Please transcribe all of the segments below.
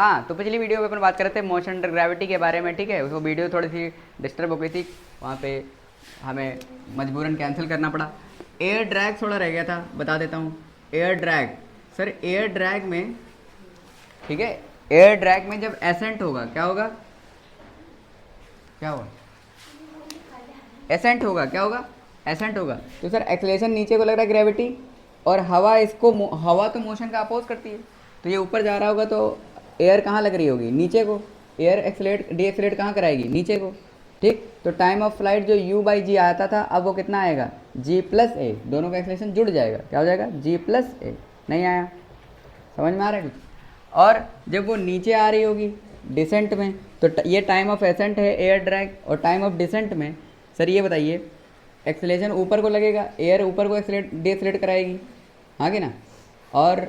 हाँ, तो पिछली वीडियो में अपन बात कर रहे थे मोशन अंडर ग्रेविटी के बारे में, ठीक है। उसको वीडियो थोड़ी सी डिस्टर्ब हो गई थी, वहाँ पे हमें मजबूरन कैंसिल करना पड़ा। एयर ड्रैग थोड़ा रह गया था, बता देता हूँ। Air drag, sir air drag में, ठीक है, एयर ड्रैग में जब एसेंट होगा क्या होगा, क्या होगा, एसेंट होगा, क्या होगा, एसेंट होगा। तो सर एक्सेलरेशन नीचे को लग रहा है ग्रेविटी, और हवा इसको, हवा तो मोशन का अपोज करती है, तो ये ऊपर जा रहा होगा तो एयर कहाँ लग रही होगी, नीचे को। एयर एक्सलेट डी एक्सलेट कहाँ कराएगी, नीचे को, ठीक। तो टाइम ऑफ फ्लाइट जो u बाई जी आता था, अब वो कितना आएगा, g प्लस ए, दोनों का एक्सलेशन जुड़ जाएगा, क्या हो जाएगा, g प्लस ए। नहीं आया, समझ में आ रहा है कुछ। और जब वो नीचे आ रही होगी डिसेंट में, तो ये टाइम ऑफ एसेंट है एयर ड्रैग, और टाइम ऑफ डिसेंट में सर ये बताइए, एक्सेलेरेशन ऊपर को लगेगा, एयर ऊपर को एक्सलेट डीएक्सलेट कराएगी, हाँ कि ना, और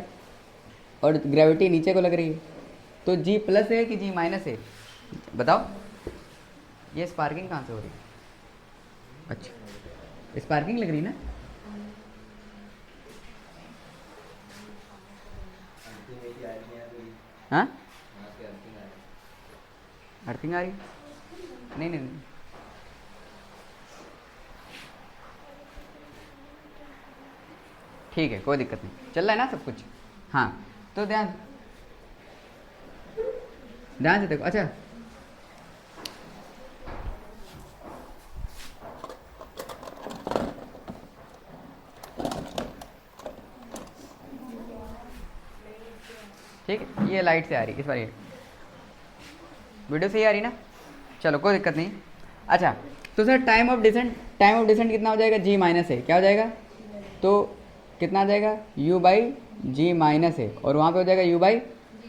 ग्रेविटी नीचे को लग रही है, तो जी प्लस है कि जी माइनस है, बताओ। ये स्पार्किंग कहाँ से हो रही है, अच्छा स्पार्किंग लग रही ना, हाँ अर्थिंग आ रही, नहीं नहीं नहीं, ठीक है कोई दिक्कत नहीं, चल रहा है ना सब कुछ। हाँ तो ध्यान ध्यान से देखो, अच्छा ठीक है, ये लाइट से आ रही इस बार, ये वीडियो से ही आ रही ना, चलो कोई दिक्कत नहीं। अच्छा तो सर टाइम ऑफ डिसेंट कितना हो जाएगा, जी माइनस है, क्या हो जाएगा, तो कितना आ जाएगा, u बाई जी माइनस है, और वहाँ पे हो जाएगा u बाई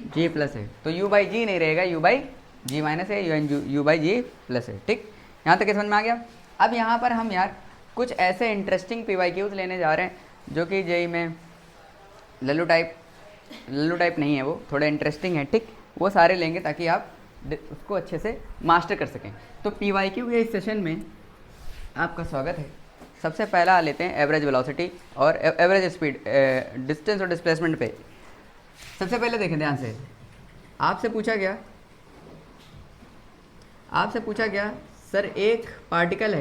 जी प्लस है, तो u बाई जी नहीं रहेगा, u बाई जी माइनस है, u बाई जी प्लस है, ठीक। यहाँ तक समझ में आ गया। अब यहाँ पर हम यार कुछ ऐसे इंटरेस्टिंग PYQs लेने जा रहे हैं जो कि जेई में लल्लू टाइप नहीं है, वो थोड़ा इंटरेस्टिंग है, ठीक। वो सारे लेंगे ताकि आप उसको अच्छे से मास्टर कर सकें। तो PYQ के इस सेशन में आपका स्वागत है। सबसे पहला लेते हैं एवरेज वेलोसिटी और एवरेज स्पीड, डिस्टेंस और डिस्प्लेसमेंट पे। सबसे पहले देखें ध्यान से, आपसे पूछा गया सर एक पार्टिकल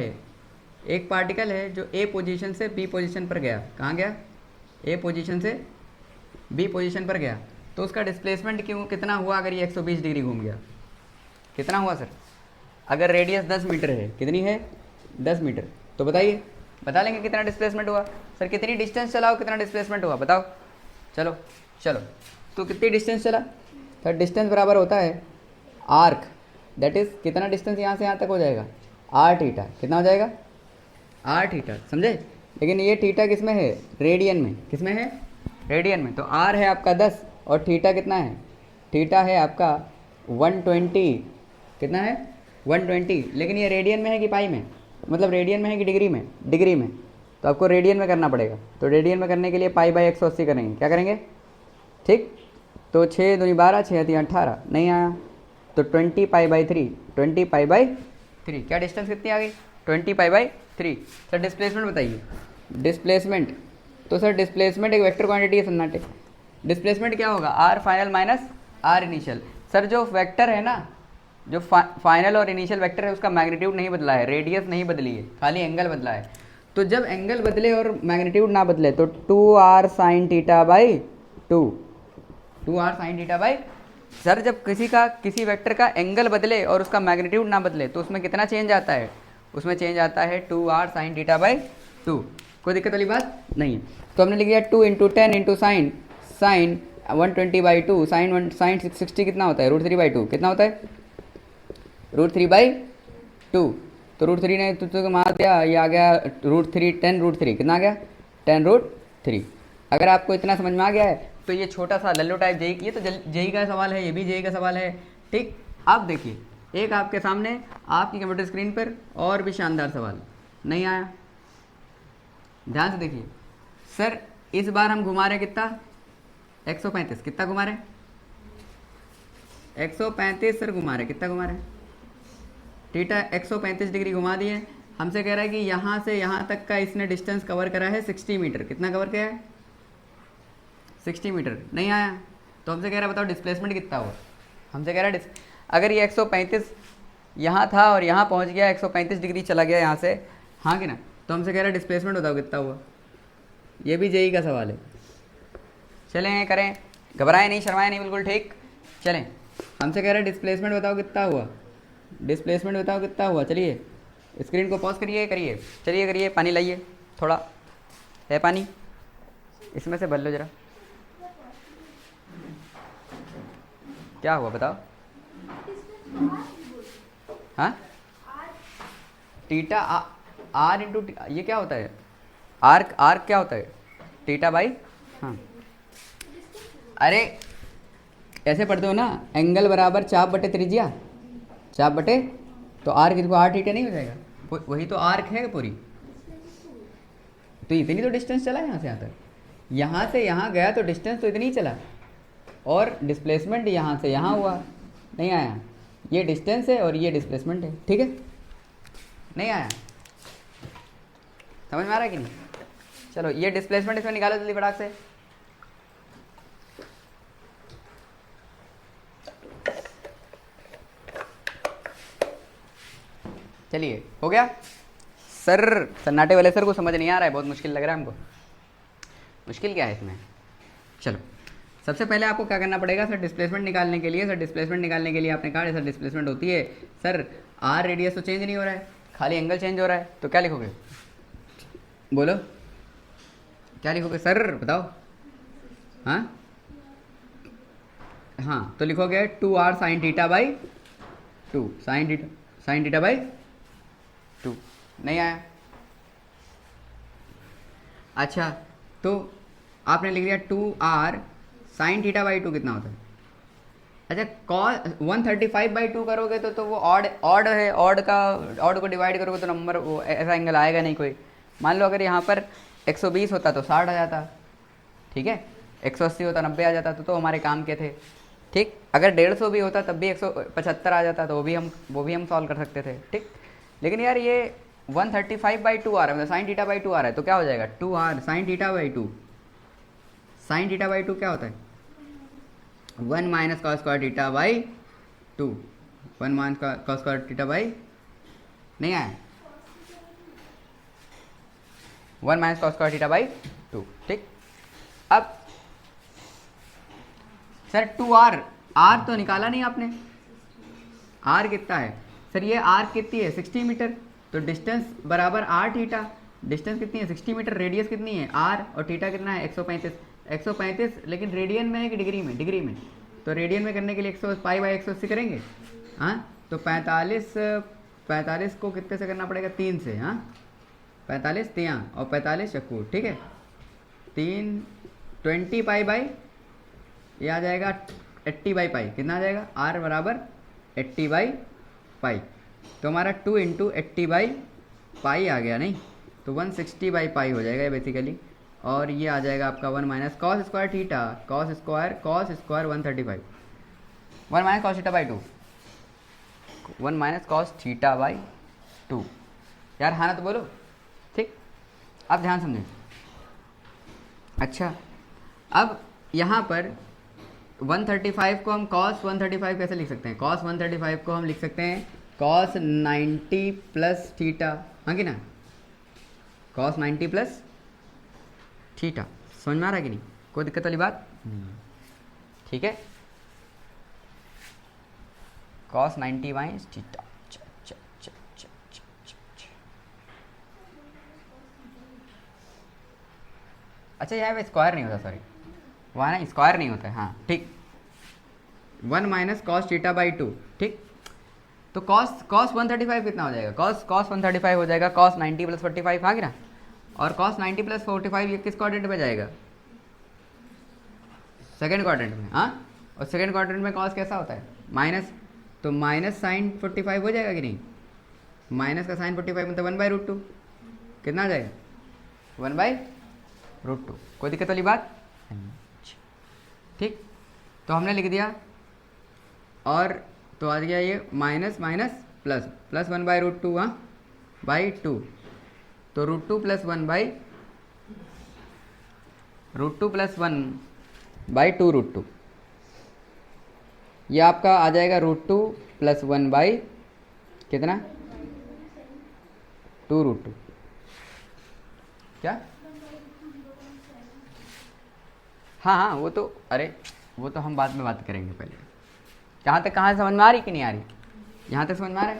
है जो ए पोजीशन से बी पोजीशन पर गया, कहाँ गया, ए पोजीशन से बी पोजीशन पर गया, तो उसका डिस्प्लेसमेंट कितना हुआ अगर ये 120 डिग्री घूम गया, कितना हुआ सर। अगर रेडियस 10 मीटर है, कितनी है 10 मीटर, तो बताइए, बता लेंगे कितना डिस्प्लेसमेंट हुआ। सर कितनी डिस्टेंस चलाओ कितना डिस्प्लेसमेंट हुआ, बताओ। चलो तो कितनी डिस्टेंस चला, सर डिस्टेंस बराबर होता है आर्क, दैट इज़ कितना डिस्टेंस यहाँ से यहाँ तक हो जाएगा, आर थीटा, कितना हो जाएगा, आर थीटा, समझे। लेकिन ये थीटा किस में है, रेडियन में, किस में है, रेडियन में। तो आर है आपका 10 और थीटा कितना है, थीटा है आपका 120, कितना है 120, लेकिन ये रेडियन में है कि पाई में, मतलब रेडियन में है कि डिग्री में, डिग्री में, तो आपको रेडियन में करना पड़ेगा। तो रेडियन में करने के लिए पाई बाई 180 करेंगे, क्या करेंगे, ठीक। तो 6 दूनी 12, 6 3 18, नहीं आया, तो 20 पाई बाई 3, 20 पाई बाई 3, क्या डिस्टेंस कितनी आ गई, 20 पाई बाई 3। सर डिस्प्लेसमेंट बताइए, डिस्प्लेसमेंट, तो सर डिस्प्लेसमेंट एक वेक्टर क्वांटिटी है सन्नाटे, डिस्प्लेसमेंट क्या होगा, r final minus r initial. Sir जो वेक्टर है ना, जो फाइनल और इनिशियल वेक्टर है उसका मैग्नीट्यूड नहीं बदला है, रेडियस नहीं बदली है, खाली एंगल बदला है। तो जब एंगल बदले और मैग्नीट्यूड ना बदले तो 2r sine theta by 2r sine theta by. Sir जब किसी वेक्टर का एंगल बदले और उसका मैग्नीट्यूड ना बदले तो उसमें कितना चेंज आता है, उसमें चेंज आता है 2r साइन थीटा बाई 2। कोई दिक्कत वाली बात नहीं है। तो हमने लिख दिया 2 इंटू 10 इंटू साइन 120/2, साइन 60 कितना होता है, √3/2, कितना होता है, √3/2। तो √3 ने तो मार दिया, ये आ गया √3, 10√3, कितना आ गया 10√3। अगर आपको इतना समझ में आ गया है तो ये छोटा सा लल्लू टाइप जेई, ये तो जेई का सवाल है, ये भी जेई का सवाल है, ठीक। अब देखिए एक आपके सामने आपकी कंप्यूटर स्क्रीन पर और भी शानदार सवाल नहीं आया, ध्यान से देखिए। सर इस बार हम घुमा रहे कितना, 135, कितना घुमा रहे, 135 सर घुमा रहे, कितना घुमा रहे, थीटा 135 डिग्री घुमा दिए। हमसे कह रहा है कि यहाँ से यहाँ तक का इसने डिस्टेंस कवर करा है 60 मीटर, कितना कवर किया है 60 मीटर, नहीं आया। तो हमसे कह रहा है बताओ डिस्प्लेसमेंट कितना हुआ, हमसे कह रहा है अगर ये 135 यहाँ था और यहाँ पहुँच गया, 135 डिग्री चला गया यहाँ से, हाँ कि ना, तो हमसे कह रहा है डिस्प्लेसमेंट बताओ कितना हुआ। ये भी जेई का सवाल है। चलें करें, घबराएं नहीं, शर्माएं नहीं, बिल्कुल ठीक। चलें, हमसे कह रहा है डिस्प्लेसमेंट बताओ कितना हुआ, डिस्प्लेसमेंट बताओ कितना हुआ। चलिए स्क्रीन को पॉज करिए, करिए, चलिए करिए, पानी लाइए, थोड़ा है पानी, इसमें से भर लो जरा। क्या हुआ बताओ। हाँ, टीटा आर इंटू, ये क्या होता है, आर्क, आर्क क्या होता है, टीटा बाई, हाँ अरे ऐसे पढ़ते हो ना, एंगल बराबर चाप बटे त्रिज्या, चाप बटे, तो आर्क इनको आर टीटा नहीं हो जाएगा, वही तो आर्क है पूरी। तो इतनी तो डिस्टेंस चला यहाँ से यहाँ तक, यहाँ से यहाँ गया तो डिस्टेंस तो इतनी ही चला, और डिस्प्लेसमेंट यहाँ से यहाँ हुआ, नहीं आया, ये डिस्टेंस है और ये डिस्प्लेसमेंट है, ठीक है, नहीं आया, समझ में आ रहा है कि नहीं। चलो ये डिस्प्लेसमेंट इसमें निकालो जल्दी फटाक से। चलिए हो गया। सर सन्नाटे वाले सर को समझ नहीं आ रहा है, बहुत मुश्किल लग रहा है हमको। मुश्किल क्या है इसमें, चलो सबसे पहले आपको क्या करना पड़ेगा सर, डिस्प्लेसमेंट निकालने के लिए। सर डिस्प्लेसमेंट निकालने के लिए आपने कहा सर डिस्प्लेसमेंट होती है, सर आर रेडियस तो चेंज नहीं हो रहा है, खाली एंगल चेंज हो रहा है, तो क्या लिखोगे, बोलो क्या लिखोगे सर बताओ। हाँ हाँ, तो लिखोगे 2r sine theta by 2, sine theta by 2, नहीं आया। अच्छा तो आपने लिख दिया 2r साइन थीटा बाई 2 कितना होता है। अच्छा कॉस 135/2 करोगे तो वो ऑड है, ऑड को डिवाइड करोगे तो नंबर वो ऐसा एंगल आएगा नहीं कोई। मान लो अगर यहाँ पर 120 होता तो 60 आ जाता, ठीक है, 180 होता 90 आ जाता, तो हमारे काम के थे, ठीक। अगर 150 भी होता तब भी 175 आ जाता, तो वो भी हम सॉल्व कर सकते थे, ठीक। लेकिन यार ये 135/2 आ रहा है, मतलब साइन थीटा बाई 2 आ रहा है, तो क्या हो जाएगा 2r sine theta by 2, sine theta by 2 क्या होता है 1 minus cos square theta by 2, 1 minus cos square theta by, नहीं आया, 1 minus cos square theta by 2, ठीक। अब सर 2r, r तो निकाला नहीं आपने, r कितना है सर, ये r कितनी है 60 मीटर, तो डिस्टेंस बराबर r थीटा, डिस्टेंस कितनी है 60 मीटर, रेडियस कितनी है r, और थीटा कितना है 135, लेकिन रेडियन में है कि डिग्री में, तो रेडियन में करने के लिए 100 पाई बाई 180 करेंगे, हाँ, तो 45 को कितने से करना पड़ेगा 3 से, हाँ 45 तियाँ और 45 चक्कू, ठीक है, 20 पाई बाई, ये आ जाएगा 80/पाई, कितना आ जाएगा r बराबर 80/पाई, तो हमारा 2 × 80/पाई आ गया, नहीं तो 160/पाई हो जाएगा बेसिकली, और ये आ जाएगा आपका 1 minus cos square theta, cos square 135, 1 minus cos theta by 2, 1 minus cos theta by 2, यार हाँ ना तो बोलो, ठीक। अब ध्यान समझें। अच्छा अब यहाँ पर 135 को हम cos 135 कैसे लिख सकते हैं, cos 135 को हम लिख सकते हैं cos 90 प्लस थीटा, हाँ कि ना, cos 90 प्लस थीटा, समझ में आ रहा है कि नहीं, कोई दिक्कत वाली बात, ठीक है, cos 90 माइनस थीटा, अच्छा यहाँ स्क्वायर नहीं होता, सॉरी वहाँ ना स्क्वायर नहीं होता है, हाँ ठीक, 1 माइनस कॉस थीटा बाई 2, ठीक। तो cos 135 कितना हो जाएगा, cos 135 हो जाएगा cos 90 प्लस 45, हाँ कि ना, और cos 90 प्लस 45 ये किस क्वाड्रेंट में जाएगा, सेकेंड क्वाड्रेंट में, हाँ, और सेकेंड क्वाड्रेंट में cos कैसा होता है माइनस, तो माइनस साइन 45 हो जाएगा कि नहीं, माइनस का साइन 45 मतलब 1/√2, कितना आ जाएगा 1/√2, कोई दिक्कत वाली बात, ठीक। तो हमने लिख दिया, और तो आ गया ये माइनस माइनस प्लस, प्लस 1/√2, हाँ बाई 2, तो √2 प्लस 1/√2 प्लस 1/2 √2, ये आपका आ जाएगा √2 + 1 बाई कितना 2√2 क्या। हाँ हाँ वो तो अरे वो तो हम बाद में बात करेंगे, पहले यहाँ तक कहाँ समझ में आ रही कि नहीं आ रही, यहाँ तक समझ में आ रहा है।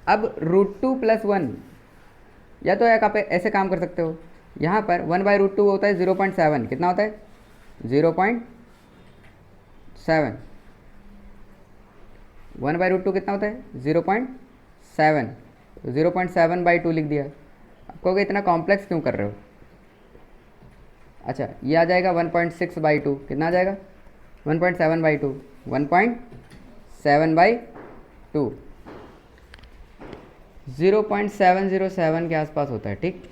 अब √2 + 1 या तो एक आप ऐसे काम कर सकते हो, यहाँ पर 1/√2 होता है 0.7, कितना होता है 0.7, 1/√2 कितना होता है 0.7, तो 0.7/2 लिख दिया। आप कहोगे इतना कॉम्प्लेक्स क्यों कर रहे हो, अच्छा ये आ जाएगा 1.6/2, कितना आ जाएगा 1.7/2, 1.7/2 0.707 के आसपास होता है, ठीक।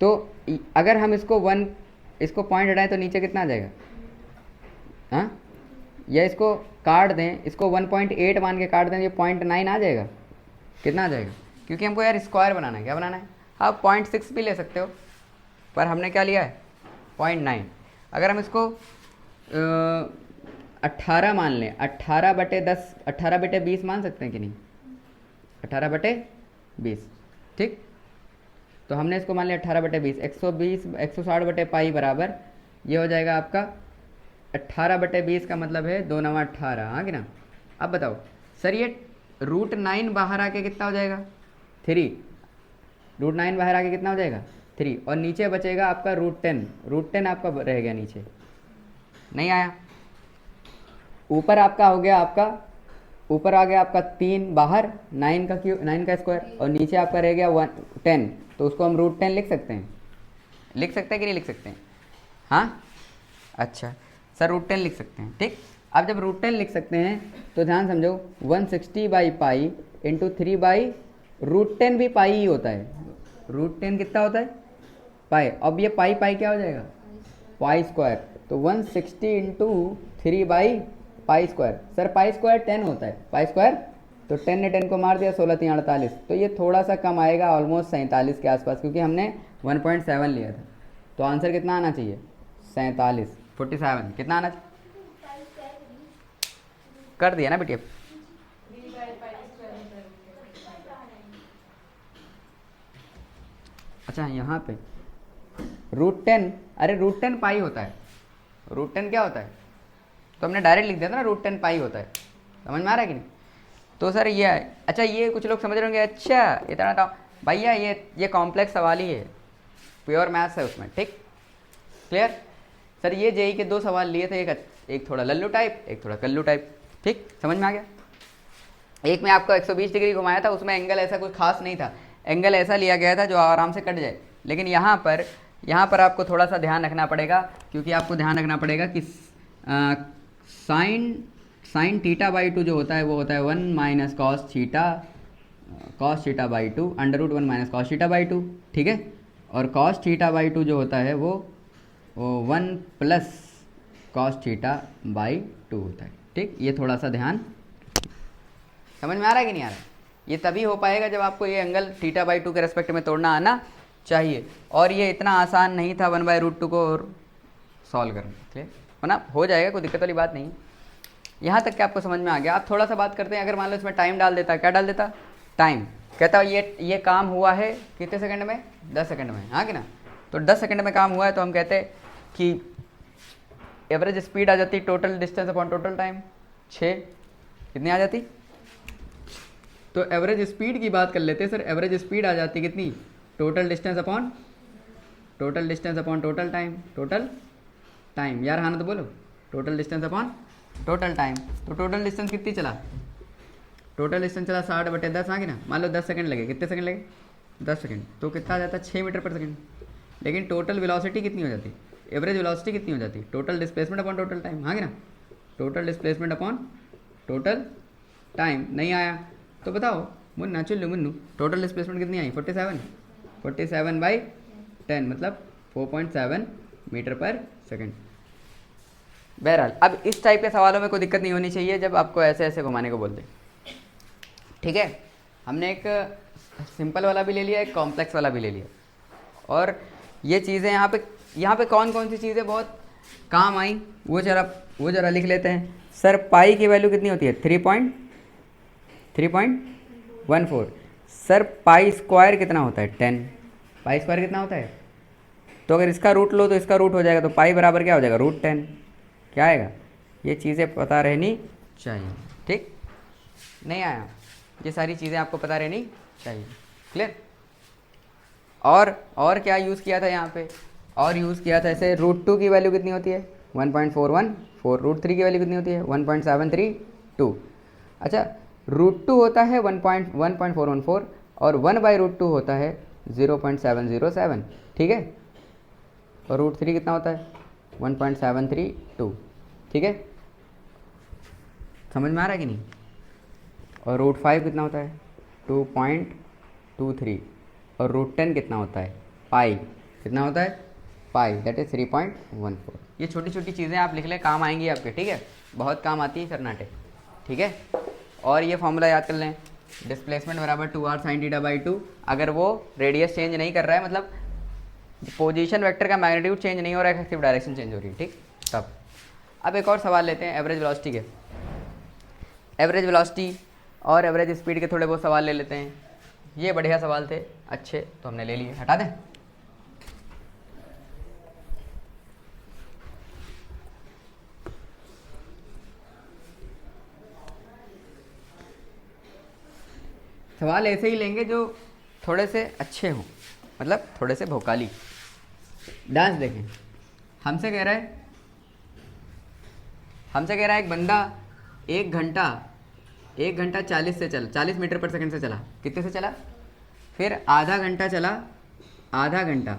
तो अगर हम इसको पॉइंट हटाएं तो नीचे कितना आ जाएगा, हाँ, या इसको काट दें, इसको 1.8 मान के काट दें, ये 0.9 आ जाएगा, कितना आ जाएगा, क्योंकि हमको यार स्क्वायर बनाना है, क्या बनाना है, हाँ 0.6 भी ले सकते हो, पर हमने क्या लिया है 0.9। अगर हम इसको 18 मान लें, 18/10, 18/20 मान सकते हैं कि नहीं, 18/20, ठीक। तो हमने इसको मान लिया 18/20, 160/पाई बराबर ये हो जाएगा आपका 18/20 का मतलब है 2 9 18, हाँ कि ना। अब बताओ सर ये √9 बाहर आके कितना हो जाएगा 3, √9 बाहर आके कितना हो जाएगा 3, और नीचे बचेगा आपका √10 आपका रह गया नीचे, नहीं आया। ऊपर आपका हो गया ऊपर आ गया आपका 3 बाहर, 9 का स्क्वायर, और नीचे आपका रह गया 10, तो उसको हम √10 लिख सकते हैं कि नहीं लिख सकते हैं, हाँ अच्छा सर √10 लिख सकते हैं, ठीक। अब जब √10 लिख सकते हैं तो ध्यान समझो 160/पाई इंटू 3/√10 भी पाई ही होता है, √10 कितना होता है पाई, अब ये पाई क्या हो जाएगा पाई स्क्वायर, तो 160 इंटू 3/पाई स्क्वायर, सर पाई स्क्वायर 10 होता है, पाई स्क्वायर तो 10 ने 10 को मार दिया, 16 3 48, तो ये थोड़ा सा कम आएगा, ऑलमोस्ट 47 के आसपास, क्योंकि हमने 1.7 लिया था। तो आंसर कितना आना चाहिए 47 कितना आना चाहिए, कर दिया ना बेटी। अच्छा यहाँ पे √10, अरे √10 पाई होता है, √10 क्या होता है, तो हमने डायरेक्ट लिख दिया था ना √10 पाई होता है, समझ में आ रहा है कि नहीं। तो सर ये है, अच्छा ये कुछ लोग समझ रहे होंगे, अच्छा इतना था भैया, ये कॉम्प्लेक्स सवाल ही है, प्योर मैथ्स है उसमें, ठीक क्लियर। सर ये जेई के 2 सवाल लिए थे, एक थोड़ा लल्लू टाइप, एक थोड़ा कल्लू टाइप, ठीक समझ में आ गया। एक में आपको 120 डिग्री घुमाया था, उसमें एंगल ऐसा कुछ खास नहीं था, एंगल ऐसा लिया गया था जो आराम से कट जाए, लेकिन यहाँ पर आपको थोड़ा सा ध्यान रखना पड़ेगा, क्योंकि आपको ध्यान रखना पड़ेगा कि साइन θ/2 जो होता है वो होता है 1 - cos θ/2 √1 - cos θ/2, ठीक है, और cos θ/2 जो होता है वो 1 + cos θ/2 होता है, ठीक। ये थोड़ा सा ध्यान, समझ में आ रहा है कि नहीं आ रहा है। ये तभी हो पाएगा जब आपको ये एंगल θ/2 के रेस्पेक्ट में तोड़ना आना चाहिए, और ये इतना आसान नहीं था 1/√2 को सॉल्व करना, ठीक है ना, हो जाएगा, कोई दिक्कत वाली बात नहीं। यहाँ तक कि आपको समझ में आ गया। आप थोड़ा सा बात करते हैं, अगर मान लो इसमें टाइम डाल देता, क्या डाल देता टाइम, कहता ये काम हुआ है कितने सेकंड में 10 सेकंड में, हाँ कि ना। तो 10 सेकंड में काम हुआ है, तो हम कहते हैं कि एवरेज स्पीड आ जाती total distance upon total time 6, कितनी आ जाती, तो एवरेज स्पीड की बात कर लेते हैं सर, एवरेज स्पीड आ जाती कितनी, total distance upon total time, यार हाँ ना तो बोलो, total distance upon total time. तो टोटल डिस्टेंस कितनी चला, टोटल डिस्टेंस चला 60/10, हाँ कि ना। मान लो 10 सेकंड लगे, कितने सेकंड लगे 10 सेकंड, तो कितना आ जाता है 6 मीटर पर सेकंड। लेकिन टोटल वेलोसिटी कितनी हो जाती, एवरेज वेलोसिटी कितनी हो जाती, total displacement upon total time, हाँ कि ना, total displacement upon total time. नहीं आया तो बताओ मुन्ना चुल्लू मुन्नू, टोटल डिस्प्लेसमेंट कितनी आई 47/10 मतलब 4.7 मीटर पर सेकंड। बहरहाल अब इस टाइप के सवालों में कोई दिक्कत नहीं होनी चाहिए जब आपको ऐसे ऐसे घुमाने को बोलते, ठीक है। हमने एक सिंपल वाला भी ले लिया, एक कॉम्प्लेक्स वाला भी ले लिया, और ये चीज़ें यहाँ पे कौन कौन सी चीज़ें बहुत काम आई वो जरा लिख लेते हैं। सर पाई की वैल्यू कितनी होती है? 3.14। सर पाई स्क्वायर कितना होता है? 10। पाई स्क्वायर कितना होता है? तो अगर इसका रूट लो तो इसका रूट हो जाएगा, तो पाई बराबर क्या हो जाएगा? √10। क्या आएगा? ये चीज़ें पता रहनी चाहिए, ठीक? नहीं आया? ये सारी चीज़ें आपको पता रहनी चाहिए। क्लियर? और क्या यूज़ किया था यहाँ पे? और यूज़ किया था ऐसे, √2 की वैल्यू कितनी होती है? 1.414। √3 की वैल्यू कितनी होती है? 1.732। अच्छा, √2 होता है 1.414 और 1/√2 होता है 0.707, ठीक है? और √3 कितना होता है? 1.732, ठीक है? समझ में आ रहा है कि नहीं? और √5 कितना होता है? 2.23। और √10 कितना होता है? पाई कितना होता है? पाई दैट इज 3.14। ये छोटी छोटी चीज़ें आप लिख लें, काम आएंगी आपके, ठीक है? बहुत काम आती है कर्नाटक, ठीक है? और ये फॉर्मूला याद कर लें, डिस्प्लेसमेंट बराबर 2r sin θ/2। अगर वो रेडियस चेंज नहीं कर रहा है, मतलब पोजीशन वेक्टर का मैग्नीट्यूड चेंज नहीं हो रहा है, सिर्फ डायरेक्शन चेंज हो रही है, ठीक? तब अब एक और सवाल लेते हैं एवरेज वेलोसिटी के। एवरेज वेलोसिटी और एवरेज स्पीड के थोड़े बहुत सवाल ले लेते हैं। ये बढ़िया सवाल थे, अच्छे, तो हमने ले लिए। हटा दें? सवाल ऐसे ही लेंगे जो थोड़े से अच्छे हों, मतलब थोड़े से भोकाली। डांस देखें, हमसे कह रहा है एक बंदा 1 घंटा 40 मीटर पर सेकंड से चला। कितने से चला? फिर आधा घंटा चला, आधा घंटा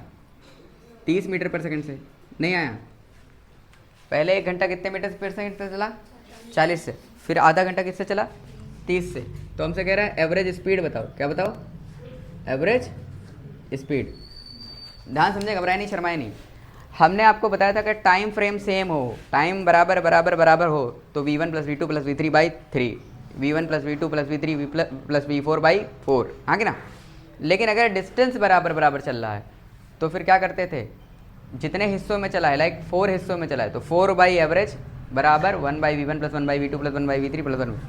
30 मीटर पर सेकंड से। नहीं आया? पहले 1 घंटा कितने मीटर पर सेकंड से चला? 40 से। फिर आधा घंटा किससे चला? 30 से। तो हमसे कह रहा है एवरेज स्पीड बताओ। क्या बताओ? Average speed. ध्यान समझे, घबराए नहीं, शर्माए नहीं। हमने आपको बताया था कि टाइम फ्रेम सेम हो, टाइम बराबर हो, तो v1 + v2 + v3/3, v1 + v2 + v3 + v4/4, हाँ कि ना? लेकिन अगर डिस्टेंस बराबर चल रहा है तो फिर क्या करते थे? जितने हिस्सों में चला है, लाइक 4 हिस्सों में चला है, तो 4/एवरेज बराबर 1/v1 + 1/v2 + 1/v3 + 1।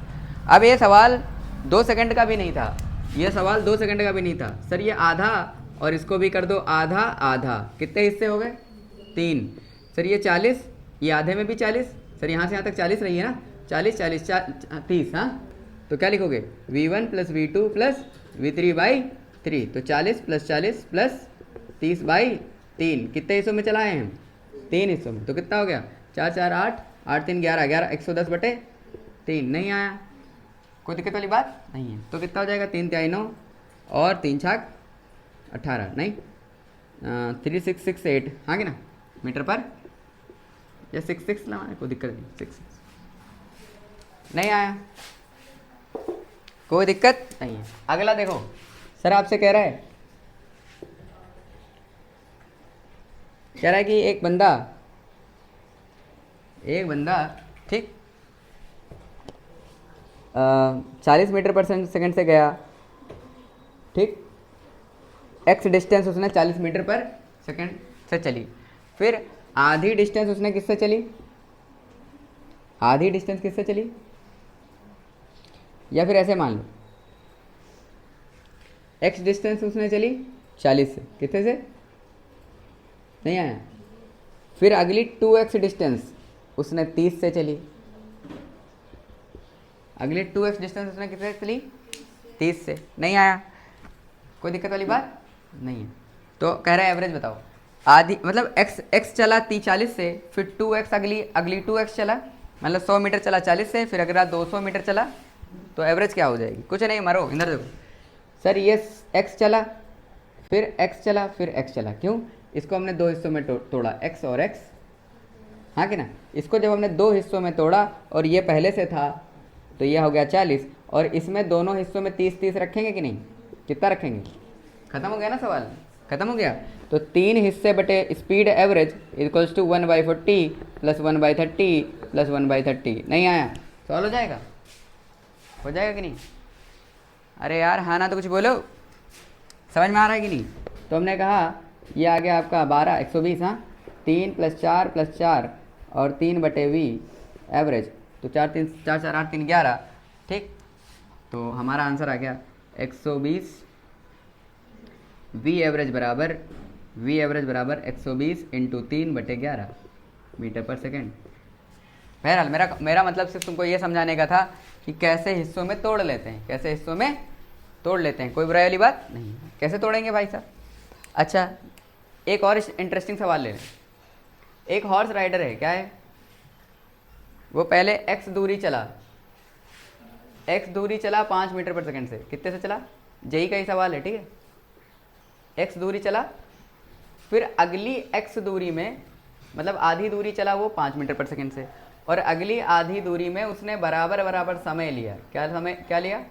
अब ये सवाल 2 सेकंड का भी नहीं था, ये सवाल 2 सेकंड का भी नहीं था। सर ये आधा और इसको भी कर दो आधा आधा, कितने हिस्से हो गए? 3। सर ये 40, ये आधे में भी 40। सर यहाँ से यहाँ तक 40 रही है ना? 40 40 30, हाँ? तो क्या लिखोगे? v1 + v2 + v3/3, तो 40 + 40 + 30/3। कितने हिस्सों में चलाए हैं हम? 3 हिस्सों में। तो कितना हो गया? 4 4 8, 8 3 11, 11 110/3। नहीं आया? कोई दिक्कत वाली बात नहीं है। तो कितना हो जाएगा? 3 तिहाई 9 और 3 छाक 18, नहीं 3668, हाँ कि ना? मीटर पर, या 66 लगाना, कोई दिक्कत नहीं। 66 नहीं आया, कोई दिक्कत नहीं है। अगला देखो, सर आपसे कह रहा है कि एक बंदा ठीक 40 मीटर पर सेकंड से गया, ठीक? x डिस्टेंस उसने 40 मीटर पर सेकंड से चली। फिर आधी डिस्टेंस उसने किससे चली? आधी डिस्टेंस किससे चली? या फिर ऐसे मान लो, x डिस्टेंस उसने चली 40 से। कितने से? नहीं आया? फिर अगली 2x डिस्टेंस उसने 30 से चली। अगली 2x डिस्टेंस उसने कितने से चली? 30 से। नहीं आया? कोई दिक्कत वाली बात नहीं है। तो कह रहा है एवरेज बताओ। आधी मतलब x चला 40 से, फिर 2x अगली 2x चला, मतलब 100 मीटर चला 40 से, फिर अगला 200 मीटर चला, तो एवरेज क्या हो जाएगी? कुछ नहीं, मरो, इधर देखो। सर ये x चला, फिर x चला, फिर x चला। क्यों? इसको हमने 2 हिस्सों में तोड़ा, x और x, हाँ कि ना? इसको जब हमने 2 हिस्सों में तोड़ा और ये पहले से था, तो ये हो गया 40, और इसमें दोनों हिस्सों में 30 रखेंगे कि नहीं? कितना रखेंगे? खत्म हो गया ना सवाल? खत्म हो गया। तो 3 हिस्से बटे स्पीड एवरेज इक्वल्स टू 1/40 + 1/30 + 1/30। नहीं आया? सॉल्व हो जाएगा? हो जाएगा कि नहीं? अरे यार हाँ ना तो कुछ बोलो, समझ में आ रहा है कि नहीं? तो हमने कहा ये आ गया आपका 12 120, हाँ? 3 + 4 + 4 और 3/v एवरेज तो 4 4 8 3 11, ठीक। तो हमारा आंसर आ गया 120 वी एवरेज बराबर 120 इंटू 3/11 मीटर पर सेकेंड। बहरहाल मेरा मतलब सिर्फ तुमको ये समझाने का था कि कैसे हिस्सों में तोड़ लेते हैं, कैसे हिस्सों में तोड़ लेते हैं, कोई बुराई वाली बात नहीं। कैसे तोड़ेंगे भाई साहब? अच्छा, एक और इंटरेस्टिंग सवाल ले लें। एक हॉर्स राइडर है, क्या है वो, पहले x दूरी चला 5 मीटर पर सेकंड से। कितने से चला? जेई का ही सवाल है, ठीक है। x दूरी चला, फिर अगली x दूरी में, मतलब आधी दूरी चला वो 5 मीटर पर सेकंड से, और अगली आधी दूरी में उसने बराबर बराबर समय लिया। क्या लिया?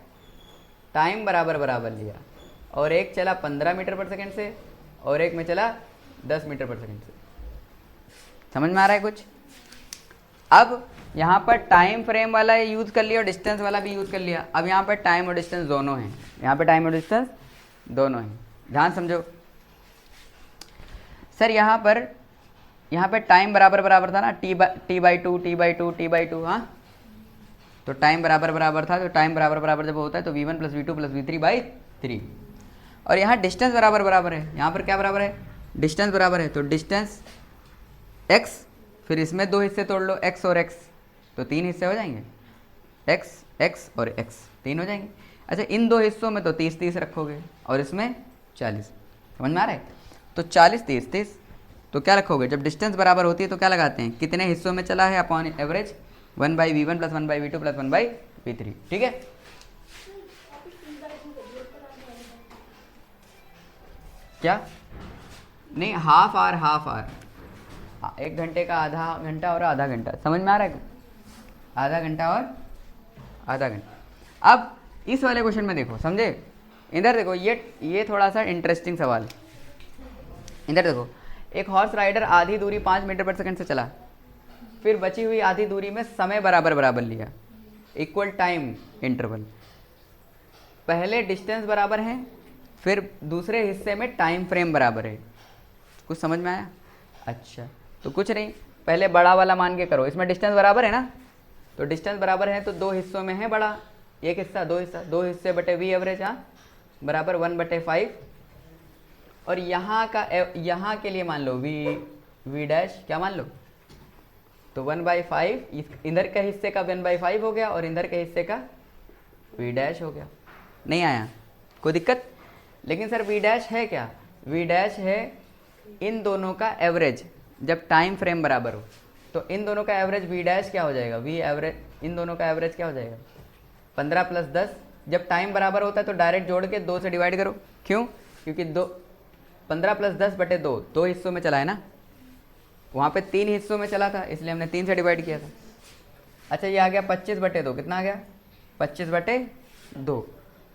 टाइम बराबर बराबर लिया। और एक चला 15 मीटर पर सेकंड से और एक में चला 10 मीटर पर सेकंड से। समझ में आ रहा है कुछ? अब यहाँ पर टाइम फ्रेम वाला यूज़ कर लिया और डिस्टेंस वाला भी यूज़ कर लिया। अब यहाँ पर टाइम और डिस्टेंस दोनों हैं, यहाँ पर टाइम और डिस्टेंस दोनों हैं। ध्यान समझो सर, यहाँ पर टाइम बराबर बराबर था ना, t/2 हाँ। तो टाइम बराबर बराबर था, तो टाइम बराबर बराबर जब होता है तो v1 + v2 + v3/3। और यहाँ डिस्टेंस बराबर बराबर है। यहाँ पर क्या बराबर है? डिस्टेंस बराबर है। तो डिस्टेंस x, फिर इसमें 2 हिस्से तोड़ लो, x और x, तो 3 हिस्से हो जाएंगे। x और x 3 हो जाएंगे। अच्छा, इन 2 हिस्सों में तो 30 रखोगे और इसमें 40। समझ में आ रहा है? तो 40 30 तो क्या रखोगे? जब डिस्टेंस बराबर होती है तो क्या लगाते हैं? कितने हिस्सों में चला है upon average, 1/v1 + 1/v2 + 1/v3, ठीक है। क्या नहीं, हाफ आवर, 1 घंटे का आधा घंटा और आधा घंटा। समझ में आ रहा है? आधा घंटा और आधा घंटा। अब इस वाले क्वेश्चन में देखो, समझे? इधर देखो, ये थोड़ा सा इंटरेस्टिंग सवाल। इधर देखो, एक हॉर्स राइडर आधी दूरी 5 मीटर पर सेकंड से चला, फिर बची हुई आधी दूरी में समय बराबर बराबर लिया, इक्वल टाइम इंटरवल। पहले डिस्टेंस बराबर है, फिर दूसरे हिस्से में टाइम फ्रेम बराबर है। कुछ समझ में आया? अच्छा, तो कुछ नहीं, पहले बड़ा वाला मान के करो। इसमें डिस्टेंस बराबर है ना, तो डिस्टेंस बराबर है तो 2 हिस्सों में है बड़ा, एक हिस्सा 2 हिस्से बटे वी एवरेज, हाँ, बराबर 1/5। और यहाँ के लिए मान लो वी डैश, क्या मान लो? तो 1/5, इधर के हिस्से का 1/5 हो गया और इधर के हिस्से का वी डैश हो गया। नहीं आया? कोई दिक्कत? लेकिन सर वी डैश है क्या? वी डैश है इन दोनों का एवरेज जब टाइम फ्रेम बराबर हो। तो इन दोनों का एवरेज वी डैश क्या हो जाएगा? वी एवरेज, इन दोनों का एवरेज क्या हो जाएगा? 15 + 10। जब टाइम बराबर होता है तो डायरेक्ट जोड़ के 2 से डिवाइड करो। क्यों? क्योंकि 15 + 10/2 2 हिस्सों में चला है ना, वहाँ पे 3 हिस्सों में चला था, इसलिए हमने 3 से डिवाइड किया था। अच्छा, ये आ गया 25/2। कितना आ गया? 25/2।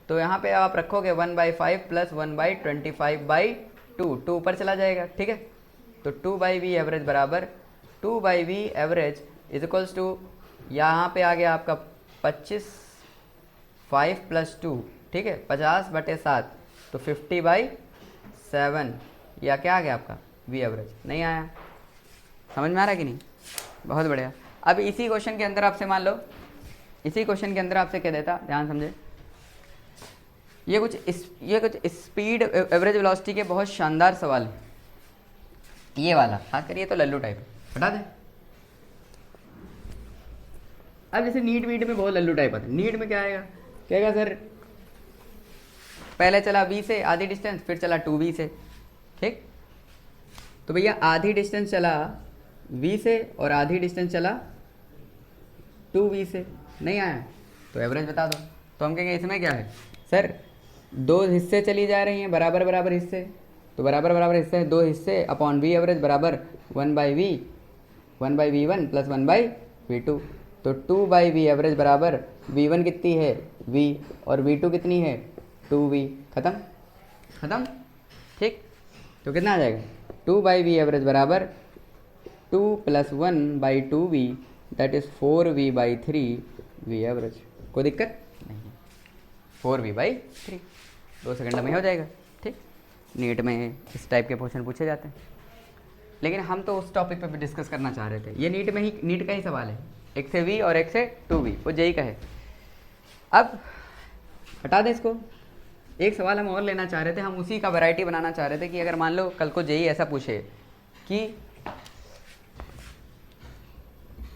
तो यहाँ पे आप रखोगे 1/5 + 1/25/2, 2 ऊपर चला जाएगा, ठीक है। तो 2/v एवरेज बराबर 2/v average is equals to, यहाँ पे आ गया आपका 25, 5 + 2, ठीक है, 50/7, तो 50/7, या क्या आ गया आपका? V average. नहीं आया? समझ में आ रहा है कि नहीं? बहुत बढ़िया। अब इसी क्वेश्चन के अंदर आपसे मान लो, इसी क्वेश्चन के अंदर आपसे कह देता, ध्यान समझे, ये कुछ स्पीड एवरेज वेलोसिटी के बहुत शानदार सवाल है। ये वाला खास कर ये तो लल्लू टाइप है, हटा दे। अब जैसे नीट वीट में बहुत लल्लू टाइप आता है। नीट में क्या आएगा? कहेगा सर पहले चला v से आधी डिस्टेंस, फिर चला 2v से, ठीक। तो भैया आधी डिस्टेंस चला v से और आधी डिस्टेंस चला 2v से। नहीं आया? तो एवरेज बता दो। तो हम कहेंगे इसमें क्या है सर, 2 हिस्से चली जा रही हैं, बराबर बराबर हिस्से, तो बराबर बराबर हिस्से 2 हिस्से अपॉन वी एवरेज बराबर 1/v1 + 1/v2। तो 2/v एवरेज बराबर v1 कितनी है? v, और v2 कितनी है? 2v। खत्म, ठीक। तो कितना आ जाएगा? 2/v एवरेज बराबर 2 + 1/2v, that is 4v/3 v average. कोई दिक्कत नहीं, 4v/3 2 सेकंड में हो जाएगा, ठीक। नीट में इस टाइप के क्वेश्चन पूछे जाते हैं, लेकिन हम तो उस टॉपिक पे भी डिस्कस करना चाह रहे थे। ये नीट का ही सवाल है, एक से v और एक से 2v, वो जेई का है। अब हटा दें इसको। एक सवाल हम और लेना चाह रहे थे, हम उसी का वैरायटी बनाना चाह रहे थे कि अगर मान लो कल को जेई ऐसा पूछे कि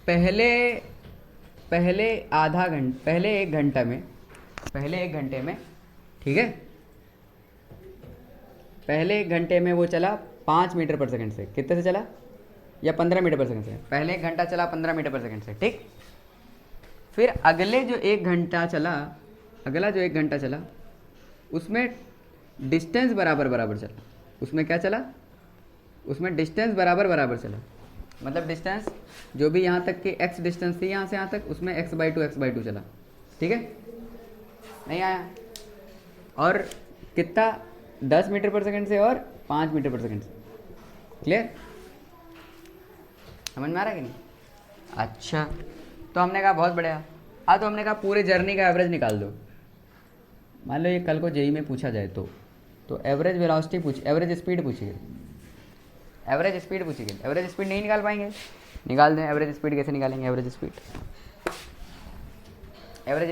पहले एक घंटे में, ठीक है, पहले एक घंटे में वो चला 5 मीटर पर सेकंड से, कितने से चला, या 15 मीटर पर सेकंड से, पहले एक घंटा चला 15 मीटर पर सेकंड से, ठीक। फिर अगला जो एक घंटा चला उसमें डिस्टेंस बराबर चला, उसमें क्या चला, उसमें डिस्टेंस बराबर चला, मतलब डिस्टेंस जो भी यहाँ तक की x डिस्टेंस थी यहाँ से यहाँ तक, उसमें x/2 चला, ठीक है, नहीं आया। और कितना, 10 मीटर पर सेकंड से और 5 मीटर पर सेकंड से, क्लियर, समझ में आ रहा है कि नहीं? अच्छा, तो हमने कहा बहुत बढ़िया। तो हमने कहा पूरे जर्नी का एवरेज निकाल दो। मान लो ये कल को जेई में पूछा जाए तो एवरेज वेलोसिटी एवरेज स्पीड पूछिए, एवरेज स्पीड नहीं निकाल पाएंगे, निकाल दें। एवरेज स्पीड कैसे निकालेंगे, एवरेज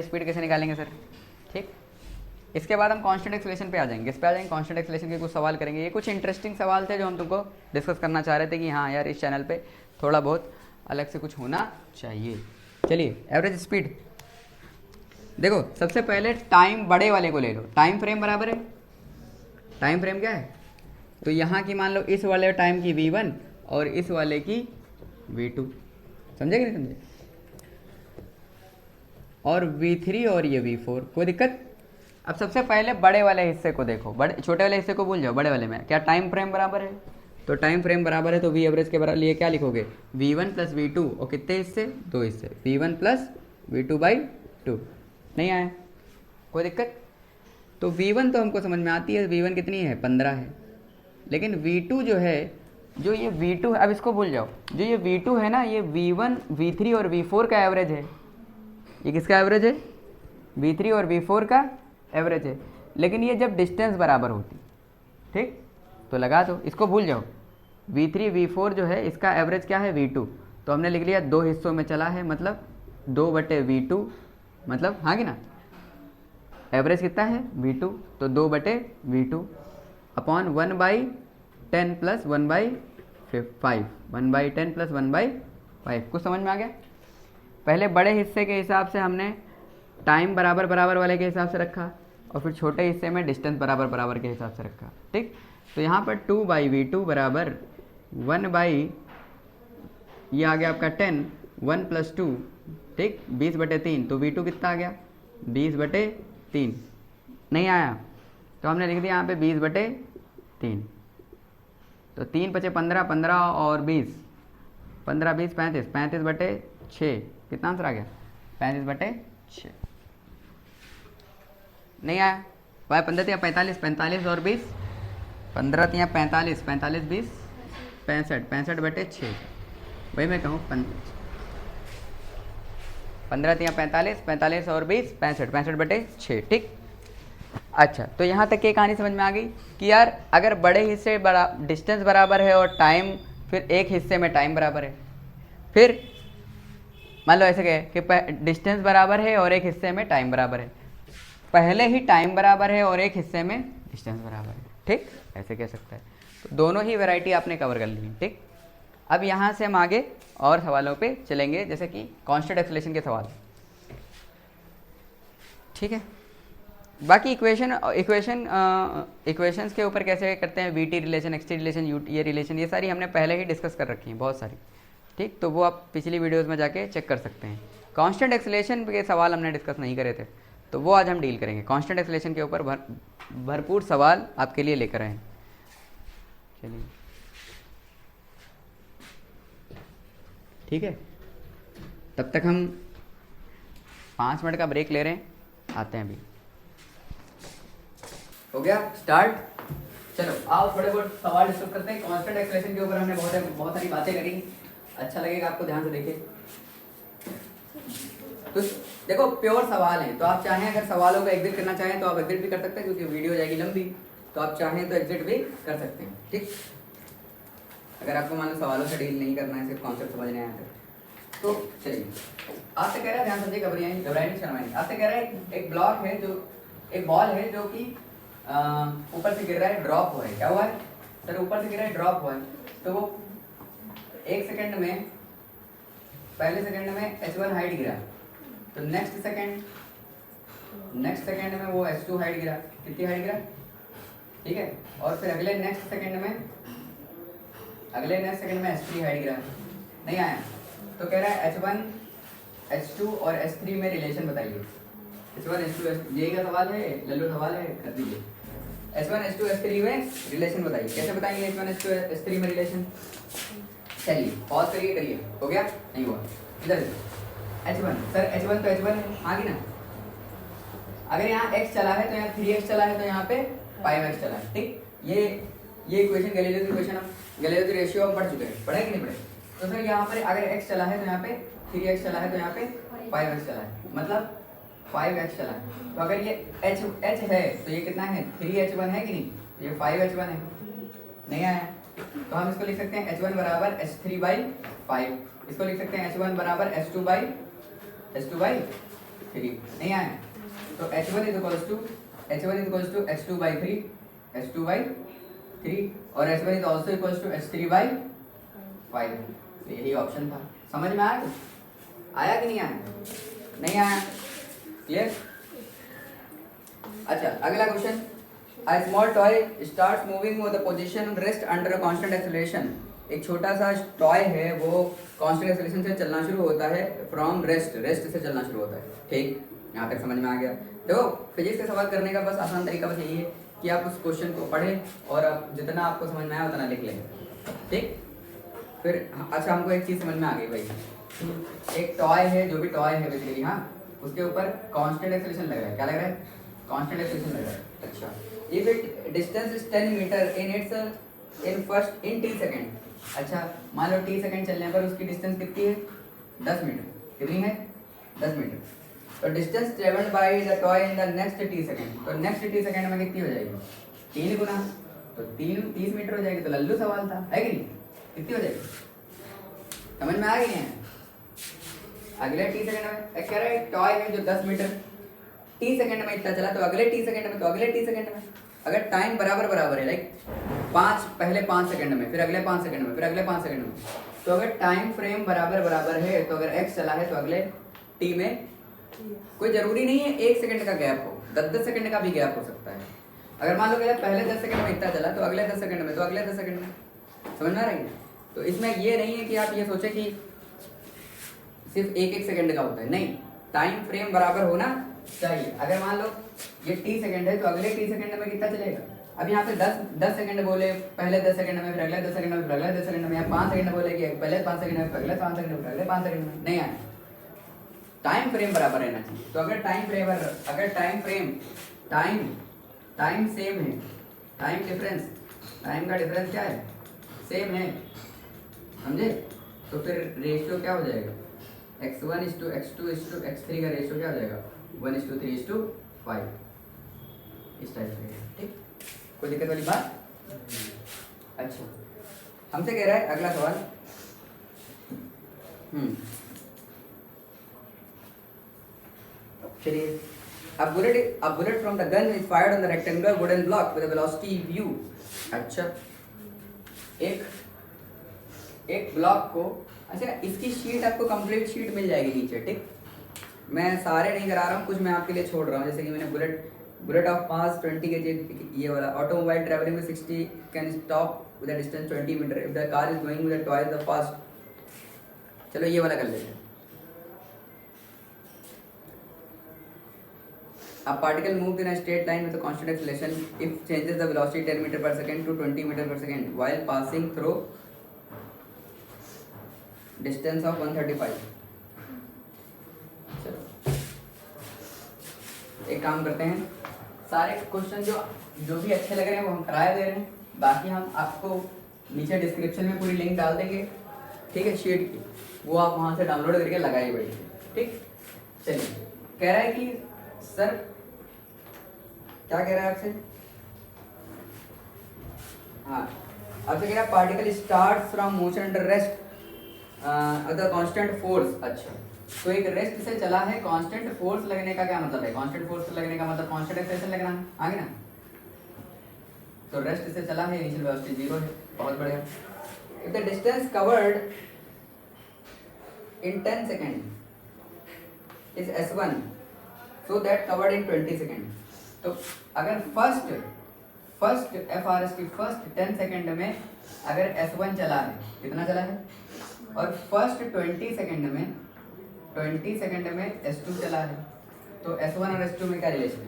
स्पीड कैसे निकालेंगे सर, ठीक। इसके बाद हम कांस्टेंट एक्सेलरेशन पे आ जाएंगे। इस पे आ जाएंगे, कांस्टेंट एक्सेलरेशन के कुछ सवाल करेंगे। ये कुछ इंटरेस्टिंग सवाल थे जो हम तुमको डिस्कस करना चाह रहे थे कि हाँ यार इस चैनल पे थोड़ा बहुत अलग से कुछ होना चाहिए। चलिए, एवरेज स्पीड देखो, सबसे पहले टाइम बड़े वाले को ले लो। टाइम फ्रेम बराबर है, टाइम फ्रेम क्या है, तो यहाँ की मान लो इस वाले टाइम की v1 और इस वाले की v2, समझे कि नहीं समझे, और v3 और ये v4, कोई दिक्कत। अब सबसे पहले बड़े वाले हिस्से को देखो, छोटे वाले हिस्से को भूल जाओ, बड़े वाले में क्या टाइम फ्रेम बराबर है, तो टाइम फ्रेम बराबर है तो वी एवरेज के लिए क्या लिखोगे, v1 + v2, और कितने हिस्से, 2 हिस्से, v1 + v2/2, नहीं आया, कोई दिक्कत। तो v1 तो हमको समझ में आती है, v1 कितनी है, 15 है, लेकिन v2 जो है, जो ये v2 है, अब इसको भूल जाओ, जो ये v2 है ना, ये v1, v3 और v4 का एवरेज है। ये किसका एवरेज है, v3 और v4 का एवरेज है, लेकिन ये जब डिस्टेंस बराबर होती, ठीक, तो लगा दो, इसको भूल जाओ। v3 v4 जो है इसका एवरेज क्या है, v2, तो हमने लिख लिया 2 हिस्सों में चला है, मतलब 2/v2, मतलब हाँ कि ना, एवरेज कितना है v2, तो 2/v2 अपॉन 1/10 + 1/5, 1/10 + 1/5, कुछ समझ में आ गया। पहले बड़े हिस्से के हिसाब से हमने टाइम बराबर वाले के हिसाब से रखा, और फिर छोटे हिस्से में डिस्टेंस बराबर के हिसाब से रखा, ठीक। तो यहाँ पर 2/v2 बराबर 1/, ये आ गया आपका 10, 1 + 2, ठीक, 20/3, तो v2 कितना आ गया, 20/3, नहीं आया, तो हमने लिख दिया यहाँ पे 20/3, तो 3 × 5 = 15, 15 और 20, 15 20 35, 35/6, कितना आंसर आ गया, 35/6, नहीं आया। 15 × 45, 45 और 20, 15 × 45, 45 20 65, 65/6, वही मैं कहूँ 15 × 45, 45 और 20 65, 65/6, ठीक। अच्छा, तो यहाँ तक की कहानी समझ में आ गई कि यार अगर बड़े हिस्से डिस्टेंस बराबर है और टाइम, फिर एक हिस्से में टाइम बराबर है, फिर मान लो ऐसे कहे कि डिस्टेंस बराबर है और एक हिस्से में टाइम बराबर है, पहले ही टाइम बराबर है और एक हिस्से में डिस्टेंस बराबर है, ठीक, ऐसे कह सकता है। तो दोनों ही वैरायटी आपने कवर कर ली है, ठीक। अब यहाँ से हम आगे और सवालों पे चलेंगे, जैसे कि कांस्टेंट एक्सेलरेशन के सवाल, ठीक है। बाकी इक्वेशंस के ऊपर कैसे करते हैं, वीटी रिलेशन, एक्सटी रिलेशन, ये रिलेशन, ये सारी हमने पहले ही डिस्कस कर रखी हैं बहुत सारी, ठीक, तो वो आप पिछली वीडियोस में जाके चेक कर सकते हैं। कांस्टेंट एक्सेलरेशन के सवाल हमने डिस्कस नहीं करे थे, तो वो आज हम डील करेंगे। कांस्टेंट एक्सेलरेशन के ऊपर भरपूर सवाल आपके लिए लेकर आए। चलिए, ठीक है, तब तक हम 5 मिनट का ब्रेक ले रहे हैं, आते हैं अभी। हो गया स्टार्ट, चलो आओ थोड़े बहुत सवाल डिस्कस करते हैं। कांस्टेंट एक्सेलरेशन के ऊपर हमने बहुत सारी बातें करी, अच्छा लगेगा आपको, ध्यान से देखिए। तो देखो प्योर सवाल है, तो आप चाहें अगर सवालों को एग्जिट करना चाहें तो आप एग्जिट भी कर सकते हैं, क्योंकि वीडियो जाएगी लंबी, तो आप चाहें तो एग्जिट भी कर सकते हैं, ठीक। अगर आपको मान लो सवालों से डील नहीं करना है, सिर्फ कॉन्सेप्ट समझने आया है, तो चलिए आपसे कह रहा है, ध्यान समझिए, घबराइए घबराइए नहीं, शर्माइए। आपसे कह रहा है एक ब्लॉक है, जो एक बॉल है जो कि ऊपर से गिर रहा है, ड्रॉप हुआ है। क्या हुआ है सर? ऊपर से गिर रहा है, ड्रॉप हुआ है। तो वो 1 सेकंड में, पहले सेकंड में h1 हाइट गिरा, तो नेक्स्ट सेकंड में वो h2 हाइट गिरा। कितनी हाइट गिरा? ठीक है। और फिर अगले नेक्स्ट सेकंड में h3 हाइट गिरा। नहीं आया तो कह रहा है h1 h2 और h3 में रिलेशन बताइए। h1 h2 यही का सवाल है, लल्लू सवाल है, कर दीजिए। h1 h2 h3 में रिलेशन बताइए। कैसे बताएंगे h1 h2 h3 में रिलेशन? चलिए पॉज करिए। हो गया? नहीं हुआ। इधर h1 सर, h1 तो h1 है, आगे ना। अगर यहाँ x चला है तो यहाँ 3x चला है, तो यहाँ पे 5x चला है। ठीक, ये इक्वेशन गैलीलियो की इक्वेशन, हम गैलीलियो की रेशियो हम पढ़ चुके हैं। पढ़े कि नहीं पढ़े? तो सर यहाँ पर अगर x चला है तो यहाँ पे 3x चला है, तो यहाँ पे 5x चला है, मतलब 5x चला है। तो अगर ये h है तो ये कितना है? 3h1 है कि नहीं? तो ये 5h1 है। नहीं आया तो हम इसको लिख सकते हैं h1 बराबर h3/5। इसको लिख सकते हैं h1 बराबर h2/3। नहीं आया तो h1 h2/3 और h1 is also equal to h3/5। तो यही ऑप्शन था। समझ में आया? आया कि नहीं आया? नहीं आया। क्लियर? अच्छा, अगला question. A small toy starts moving with the position rest under a constant acceleration। एक छोटा सा टॉय है, वो कांस्टेंट एक्सेलरेशन से चलना शुरू होता है, फ्रॉम रेस्ट से चलना शुरू होता है। ठीक, यहाँ तक समझ में आ गया। देखो फिजिक्स के सवाल करने का बस आसान तरीका बस यही है कि आप उस क्वेश्चन को पढ़ें और आप जितना आपको समझ में आया उतना लिख लें। ठीक, फिर अच्छा हमको एक चीज़ समझ में आ गई भाई, एक टॉय है, जो भी टॉय है बेसिकली, हाँ, उसके ऊपर कांस्टेंट एक्सेलरेशन लग रहा है। क्या लग रहा है? कांस्टेंट एक्सेलरेशन लग रहा है। अच्छा, if it distance is 10 metre in t second. अच्छा, मान लो t सेकेंड चलने पर उसकी डिस्टेंस कितनी है? 10 मीटर। कितनी है? 10 मीटर। तो distance travelled by the toy in the next t second, तो नेक्स्ट t सेकेंड में कितनी हो जाएगी? 3 गुना, तो 30 मीटर हो जाएगी। तो लल्लू सवाल था, है कि नहीं? कितनी हो जाएगी? समझ में आ गई है? अगले t सेकेंड में कह रहा है टॉय है जो 10 मीटर t सेकेंड में इतना चला, तो अगले t सेकेंड में, तो अगले t सेकेंड में अगर टाइम बराबर है, लाइक 5, पहले 5 सेकंड में, फिर अगले 5 सेकंड में, फिर अगले 5 सेकंड में, तो अगर टाइम फ्रेम बराबर है, तो अगर x चला है तो अगले t में कोई जरूरी नहीं है 1 सेकंड का गैप हो, 10 सेकंड का भी गैप हो सकता है। अगर मान लो पहले 10 सेकंड में इतना चला, तो अगले 10 सेकंड में, तो अगले 10 सेकंड में। समझ में आ रही है? तो इसमें ये नहीं है कि आप ये सोचें कि सिर्फ 1 सेकंड का होता है, नहीं, टाइम फ्रेम बराबर होना चाहिए। अगर मान लो ये t सेकंड है, तो अगले t सेकंड में कितना चलेगा? अब यहाँ पे 10 सेकंड बोले, पहले 10 सेकंड में, फिर अगले 10 सेकंड में, फिर अगले 10 सेकंड में, या 5 सेकंड बोले कि पहले 5 सेकंड में, फिर अगले 5 सेकंड में, फिर अगले 5 सेकंड में। नहीं आया, टाइम फ्रेम बराबर रहना चाहिए। तो अगर टाइम सेम है, टाइम का डिफरेंस क्या है? सेम है, समझे? तो फिर रेशियो क्या हो जाएगा? x1 x2 x3 का रेशियो क्या हो जाएगा? 1:3:5 इस टाइप से। ठीक, कोई दिक्कत वाली बात? अच्छा, हमसे कह रहा है अगला सवाल, चलिए, a bullet from the gun is fired on the rectangular wooden block with a velocity v। अच्छा, एक ब्लॉक को, अच्छा इसकी शीट आपको कंप्लीट शीट मिल जाएगी नीचे। ठीक, मैं सारे नहीं करा रहा हूँ, कुछ मैं आपके लिए छोड़ रहा हूँ। जैसे कि मैंने बुलेट ऑफ मास 20 kg, ये वाला, automobile travelling with 60 can stop with a distance 20 metre if the car is going with twice the fast. चलो ये वाला कर लेते हैं। A particle moves in a straight line with a constant acceleration if changes the velocity 10 meter per second to 20 meter per second while passing through distance of 135। चलो एक काम करते हैं, सारे क्वेश्चन जो भी अच्छे लग रहे हैं वो हम कराए दे रहे हैं, बाकी हम आपको नीचे डिस्क्रिप्शन में पूरी लिंक डाल देंगे। ठीक है, शीट की, वो आप वहाँ से डाउनलोड करके लगाइए बैठिए। ठीक, चलिए, कह रहा है कि सर क्या कह रहा है आपसे? हाँ, आपसे कह रहा है particle starts from motion under rest the constant force. अच्छा, तो एक रेस्ट से चला है, कांस्टेंट फोर्स लगने का क्या मतलब है? कांस्टेंट फोर्स लगने का मतलब कांस्टेंट एक्सेलरेशन लगना है, आगे ना। तो रेस्ट से चला है, इनिशियल वेलोसिटी 0 है, बहुत बढ़िया। If the distance covered in 10 second is s1 so that covered in 20 second. तो अगर फर्स्ट FRS की फर्स्ट 10 सेकेंड में अगर S1 चला है, कितना चला है, और फर्स्ट 20 सेकेंड में S2 चला है, तो S1 और S2 में क्या रिलेशन है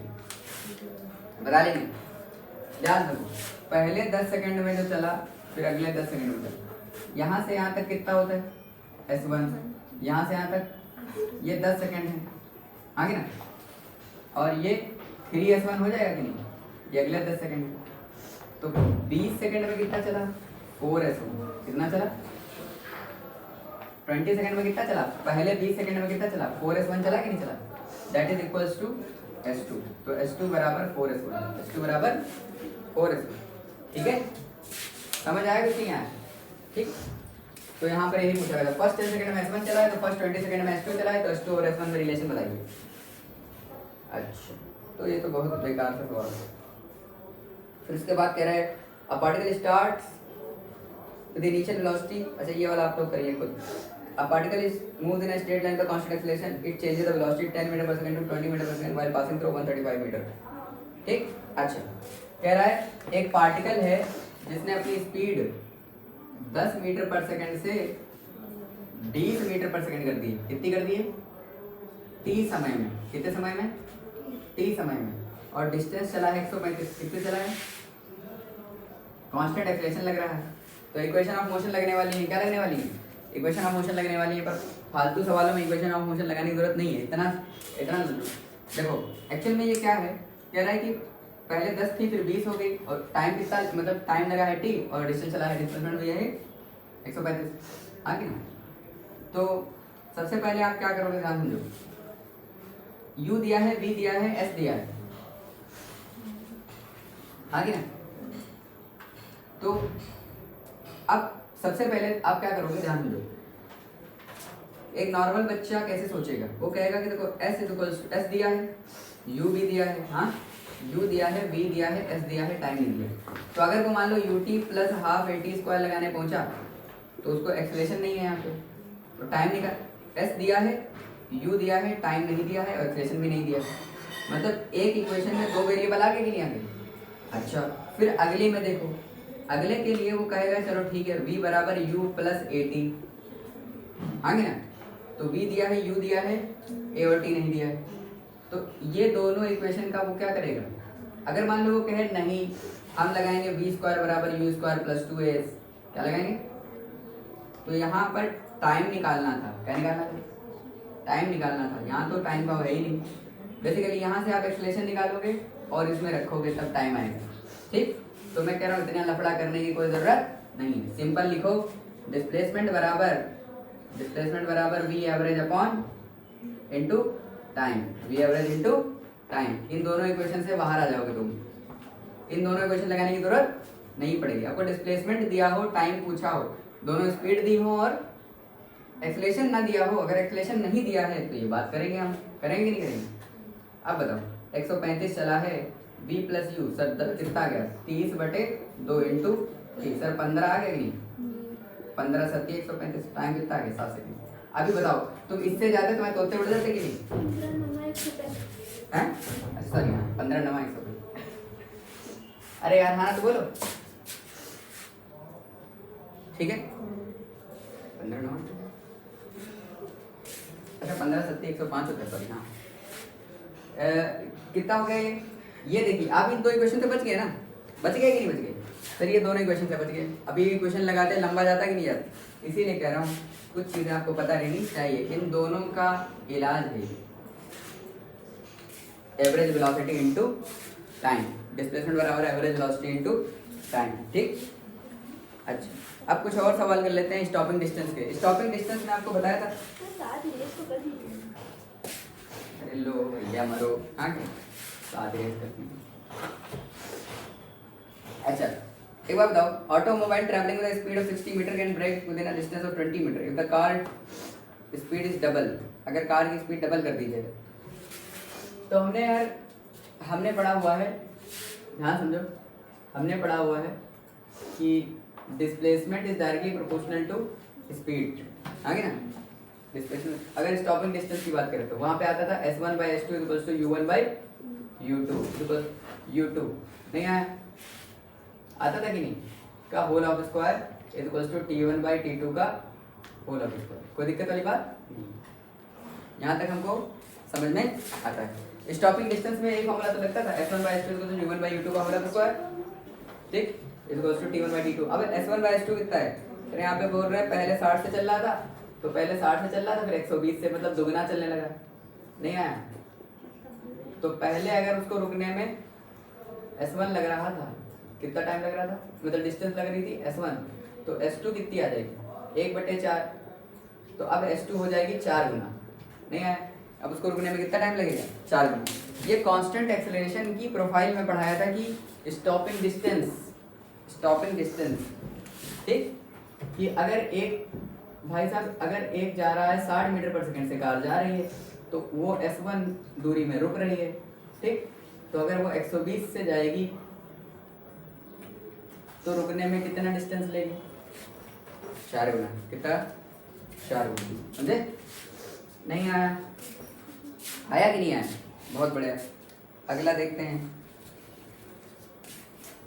बता लेंगे। याद रखो, पहले 10 सेकेंड में जो चला, फिर अगले 10 सेकेंड में चला, यहाँ से यहाँ तक कितना होता है S1, यहाँ से यहाँ तक ये 10 सेकेंड है, आगे ना। और ये 3S1 हो जाएगा कि नहीं, ये अगले 10 सेकेंड में। तो 20 सेकेंड में कितना चला, 4S1, कितना चला, 20 सेकेंड में कितना चला, पहले 20 सेकेंड में कितना चला, 4S1 चला कि नहीं चला, that is equals to S2। तो S2 बराबर 4S1, S2 बराबर 4S1, ठीक है, समझ आया कुछ नहीं आया, ठीक। तो यहाँ पर यही पूछा गया, फर्स्ट 10 सेकंड में S1 चला है, तो फर्स्ट 20 सेकंड में S2 चला है, तो S2 और S1 में रिलेशन बताइए। अच्छा, तो ये तो बहुत बेकार सा सवाल है। फिर उसके बाद कह रहा है a particle starts with initial velocity. अच्छा, ये वाला आप लोग करिए खुद। A particle is moves in a straight line with constant acceleration, it changes the velocity 10 metre per second to 20 metre per second while passing through 135 metre, ठीक। अच्छा, कह रहा है एक पार्टिकल है जिसने अपनी स्पीड 10 मीटर पर सेकंड से 20 मीटर पर सेकंड कर दी। कितनी कर दी है? t समय में। कितने समय में? t समय में। और डिस्टेंस चला है 135। कितने चला है? कांस्टेंट एक्सेलरेशन लग रहा है, तो इक्वेशन ऑफ मोशन लगने वाली है। क्या लगने वाली है? इक्वेशन ऑफ मोशन लगने वाली है। पर फालतू सवालों में इक्वेशन ऑफ मोशन लगाने की जरूरत नहीं है। इतना देखो, एक्चुअल में ये क्या है, कह रहा है कि पहले 10 थी, फिर 20 हो गई, और टाइम कितना, मतलब टाइम लगा है t, और डिस्टेंस चला है, डिस्प्लेसमेंट भी है 135, हाँ कि ना। तो सबसे पहले आप क्या करोगे, ध्यान समझो। u दिया है, v दिया है, s दिया है, हाँ कि ना। तो अब सबसे पहले आप क्या करोगे, ध्यान दो। एक नॉर्मल बच्चा कैसे सोचेगा, वो कहेगा कि देखो s दिया है, u भी दिया है, हाँ, u दिया है, v दिया है, s दिया है, टाइम नहीं दिया। तो अगर वो मान लो ut प्लस हाफ at² लगाने पहुंचा, तो उसको एक्सेलरेशन नहीं है यहाँ पे, तो टाइम निकाल, s दिया है, u दिया है, टाइम नहीं दिया है, और एक्सेलरेशन भी नहीं दिया है। मतलब एक इक्वेशन में 2 वेरिएबल आ गए कि नहीं आ गए। अच्छा, फिर अगले में देखो, अगले के लिए वो कहेगा चलो ठीक है, v बराबर u प्लस at, आगे ना। तो v दिया है, u दिया है, a और t नहीं दिया है, तो ये दोनों इक्वेशन का वो क्या करेगा। अगर मान लो वो कहे नहीं, हम लगाएंगे v² बराबर u² प्लस 2as, क्या लगाएंगे। तो यहाँ पर टाइम निकालना था, क्या निकालना था, टाइम निकालना था। यहाँ तो टाइम का है ही नहीं, बेसिकली यहाँ से आप एक्सलेशन निकालोगे और इसमें रखोगे, तब टाइम आएगा, ठीक। तो मैं कह रहा हूँ इतना लफड़ा करने की कोई ज़रूरत नहीं है। सिंपल लिखो, डिस्प्लेसमेंट बराबर v average upon into time, v average into time. इन दोनों इक्वेशन से बाहर आ जाओगे तुम, इन दोनों इक्वेशन लगाने की जरूरत नहीं पड़ेगी। आपको डिस्प्लेसमेंट दिया हो, टाइम पूछा हो, दोनों स्पीड दी हो और एक्सेलरेशन ना दिया हो। अगर एक्सेलरेशन नहीं दिया है तो ये बात करेंगे, हम करेंगे नहीं करेंगे। अब बताओ, 135 चला है, v प्लस यू, सर कितना आ गया, 30/2 इंटू 30, सर 15 आ गया कि नहीं, 15 सत्ती 135, टाइम कितना आ गया, 7 सेकेंड। अभी बताओ, तुम इससे जाते तो मैं तोते उड़ जाते कि नहीं, हैं? अच्छा सॉरी, हाँ 15 9 135। अरे यार हाँ तो बोलो, ठीक है, 15 9, अच्छा 15 सत्ती 105 होता है, सॉरी हाँ। कितना हो गया ये देखिए। आप इन दो इक्वेशन से बच गए ना, बच गए कि नहीं बच गए, सर ये दोनों इक्वेशन से बच गए। अभी इक्वेशन लगाते लंबा जाता कि नहीं जाता, इसीलिए कह रहा हूँ कुछ चीज़ें आपको पता रहनी चाहिए। इन दोनों का इलाज है average velocity into time, displacement बराबर एवरेज वेलोसिटी इनटू टाइम, ठीक। अच्छा, अब कुछ और सवाल कर लेते हैं स्टॉपिंग डिस्टेंस के। स्टॉपिंग डिस्टेंस में आपको बताया था, अरे लो भैया मरो, हाँ क्या साथ रेस करती है। अच्छा, एक बात बताओ, automobile travelling with speed of 60 metre can break with in a distance of 20 metre if the car speed is double. अगर कार की स्पीड डबल कर दी जाए तो हमने पढ़ा हुआ है, ध्यान समझो, हमने पढ़ा हुआ है कि displacement is directly proportional to speed, आगे ना। डिस्प्लेसमेंट अगर स्टॉपिंग डिस्टेंस की बात करें तो वहां पे आता था S1/S2 equals to U1/U2 U2 नहीं आया, आता था कि नहीं, का whole of square equals to T1/T2 का होल ऑफ स्क्वायर। कोई दिक्कत वाली बात नहीं, यहाँ तक हमको समझ में आता है। स्टॉपिंग डिस्टेंस में एक फॉर्मूला तो लगता था S1/S2 इक्वल्स टू U1/U2 का होल ऑफ स्क्वायर, ठीक, इक्वल्स टू T1/T2। अब S1/S2 कितना है, तो यहाँ पे बोल रहे हैं पहले 60 से चल रहा था, तो पहले 60 से चल रहा था, फिर 120 से मतलब दुगना चलने लगा, नहीं आया। तो पहले अगर उसको रुकने में S1 लग रहा था, कितना टाइम लग रहा था, मतलब डिस्टेंस लग रही थी S1, तो S2 कितनी आ जाएगी 1/4, तो अब S2 हो जाएगी 4 गुना, नहीं आया। अब उसको रुकने में कितना टाइम लगेगा, 4 गुना। ये कांस्टेंट एक्सेलरेशन की प्रोफाइल में पढ़ाया था कि स्टॉपिंग डिस्टेंस, ठीक, कि अगर एक भाई साहब अगर एक जा रहा है 60 मीटर पर सेकंड से कार जा रही है, तो वो S1 दूरी में रुक रही है, ठीक, तो अगर वो 120 से जाएगी तो रुकने में कितना डिस्टेंस लेगी, 4 गुना, कितना, 4 गुना, समझे। नहीं आया, आया कि नहीं आया, बहुत बढ़िया। अगला देखते हैं।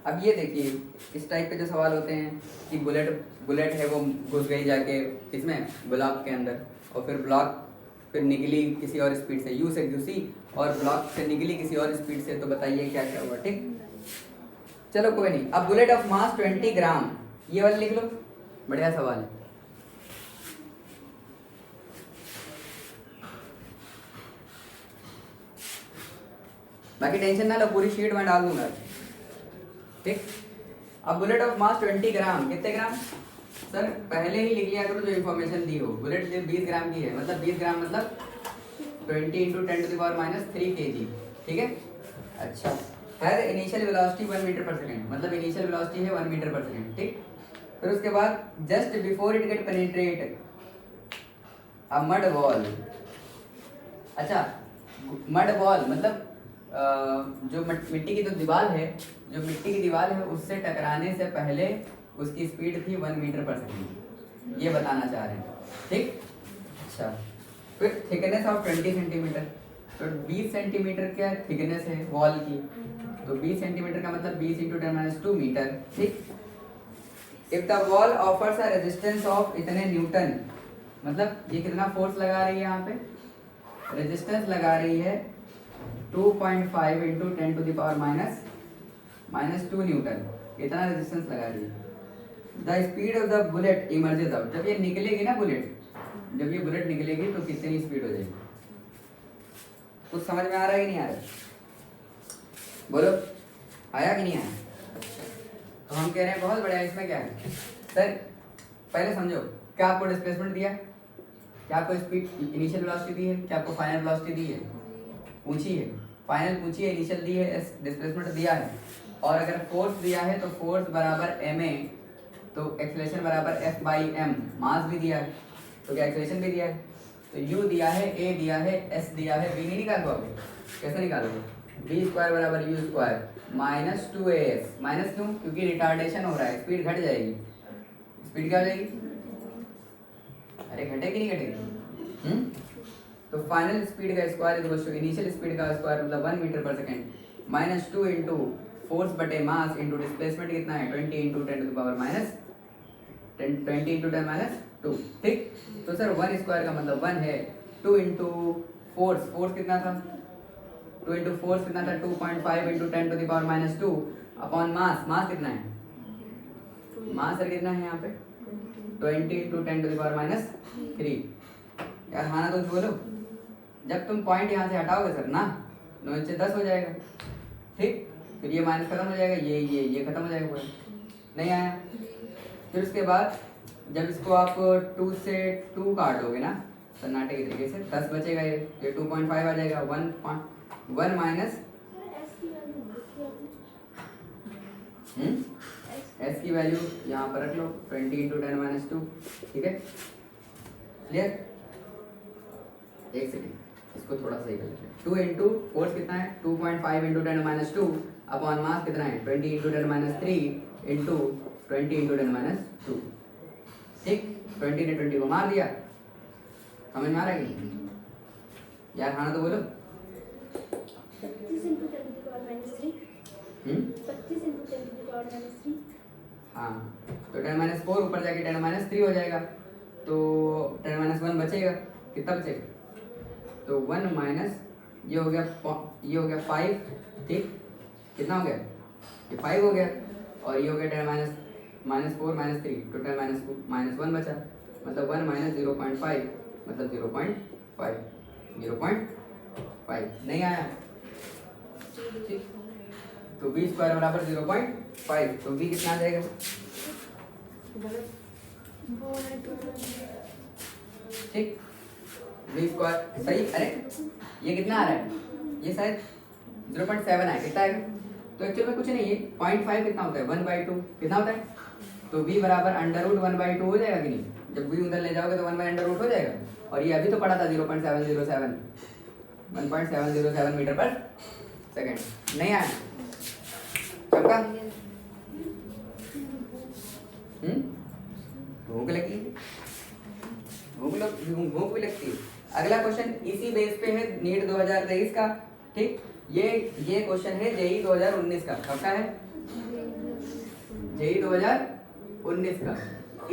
अब ये देखिए, इस टाइप के जो सवाल होते हैं कि बुलेट है वो घुस गई जाके इसमें ब्लॉक के अंदर, और फिर ब्लॉक फिर निकली किसी और स्पीड से, यू से घुसी और ब्लॉक से निकली किसी और स्पीड से, तो बताइए क्या क्या हुआ, ठीक। चलो कोई नहीं। अब बुलेट ऑफ मास 20 ग्राम, ये वाला लिख लो, बढ़िया सवाल है। बाकी टेंशन ना लो, पूरी शीट में डाल दूंगा, ठीक। अब बुलेट ऑफ मास 20 ग्राम, कितने ग्राम सर, पहले ही लिख लिया करो जो इन्फॉर्मेशन दी हो। बुलेट सिर्फ 20 ग्राम की है, मतलब 20 ग्राम मतलब 20 × 10⁻³ kg, ठीक है। अच्छा, है initial velocity 1 metre per second, मतलब इनिशियल वेलोसिटी है 1 मीटर पर सेकंड, ठीक। फिर उसके बाद just before it get penetrate a mud wall, अच्छा मड वॉल मतलब जो मिट्टी की जो दीवार है, जो मिट्टी की दीवार है उससे टकराने से पहले उसकी स्पीड थी 1 मीटर पर सेकंड, ये बताना चाह रहे हैं, ठीक। अच्छा, फिर थिकनेस ऑफ 20 सेंटीमीटर, तो 20 सेंटीमीटर क्या थिकनेस है वॉल की, तो 20 सेंटीमीटर का मतलब 20 × 10⁻² मीटर, ठीक। If the wall offers a resistance of इतने न्यूटन, मतलब ये कितना फोर्स लगा रही है, यहाँ पे रेजिस्टेंस लगा रही है 2.5 × 10⁻⁻² न्यूटन, इतना रेजिस्टेंस लगा रही है। The speed of the bullet emerges out, जब ये निकलेगी ना बुलेट, जब ये बुलेट निकलेगी तो कितनी स्पीड हो जाएगी, कुछ समझ में आ रहा है कि नहीं आ रहा है, बोलो, आया कि नहीं आया। तो हम कह रहे हैं बहुत बढ़िया, इसमें क्या है सर, पहले समझो, क्या आपको डिस्प्लेसमेंट दिया, क्या आपको स्पीड इनिशियल वेलोसिटी दी है, क्या आपको फाइनल वेलोसिटी दी है, पूछी है, फाइनल पूछी है, इनिशियल दी है, डिस्प्लेसमेंट दिया है, और अगर फोर्स दिया है तो फोर्स बराबर ma, तो एक्सेलरेशन बराबर F/m, मास भी दिया है तो क्या एक्सेलरेशन भी दिया है, तो u दिया है, a दिया है, s दिया है, v नहीं निकाल पाओगे, कैसे निकालोगे, v² बराबर u² -2as, माइनस क्यों, क्योंकि रिटार्डेशन हो रहा है, स्पीड घट जाएगी, स्पीड क्या हो जाएगी, अरे घटेगी नहीं घटेगी, तो फाइनल स्पीड का square equals to initial speed का स्क्वायर मतलब 1 metre per second -2 into force बटे मास इंटू डिस्प्लेसमेंट कितना है 20 × 10⁻², ठीक। तो सर 1 स्क्वायर का मतलब 1 है, 2 इंटू फोर्स कितना था, 2 इंटू फोर्स कितना था 2.5 × 10⁻² अपॉन मास कितना है, मास सर कितना है यहाँ पे 20 × 10⁻³ यार, हाँ ना तो बोलो, जब तुम पॉइंट यहाँ से हटाओगे सर ना, 9 × 10 हो जाएगा, ठीक, फिर ये माइनस खत्म हो जाएगा, ये खत्म हो जाएगा पूरा, नहीं आया। फिर उसके बाद जब इसको आप 2 से 2 काटोगे ना सन्नाटे के तरीके से, 10 बचेगा, ये 2.5 आ जाएगा, 1 माइनस एस की वैल्यू यहाँ पर रख लो 20 इंटू 10-2, ठीक है, क्लियर। एक सेकेंड, इसको थोड़ा सही कर लेते हैं। 2 इंटू फोर्स कितना है 2.5 इंटू 10-2 अपॉन मास कितना है 20 इंटू 10-3 इंटू 20 इंटू 10-2, ठीक। 20 ने 20 को मार दिया, समझ में आ रहा है कि यार, हाँ तो बोलो। 25 इंटू 10⁻³ 25 इंटू 10⁻³ हाँ, तो 10-4 ऊपर जाके 10-3 हो जाएगा, तो 10-1 बचेगा, कितना बचेगा, तो 1 माइनस ये हो गया 5, ठीक, कितना हो गया, ये 5 हो गया, और ये हो गया 10-4 -3, तो 10-1 बचा, मतलब 1 माइनस 0.5 मतलब 0.5 नहीं आया, ठीक। तो v स्क्वायर बराबर 0.5, तो v कितना आ जाएगा, ठीक, v स्क्वायर सही। अरे ये कितना आ रहा है, ये शायद 0.7 है, कितना आएगा, तो एक्चुअल में कुछ नहीं है, 0.5 कितना होता है 1/2 कितना होता है, तो v बराबर √1/2 हो जाएगा कि नहीं, जब v उधर ले जाओगे तो 1/√1 हो जाएगा, और ये अभी तो पड़ा था 0.707 1.707 मीटर पर सेकेंड, नहीं आया चमका। भूख लगी, भूख भी लगती है। अगला क्वेश्चन इसी बेस पे है, नीट 2023 का, ठीक। ये क्वेश्चन है जेई 2019 का, कब का है, जेई 2019 का।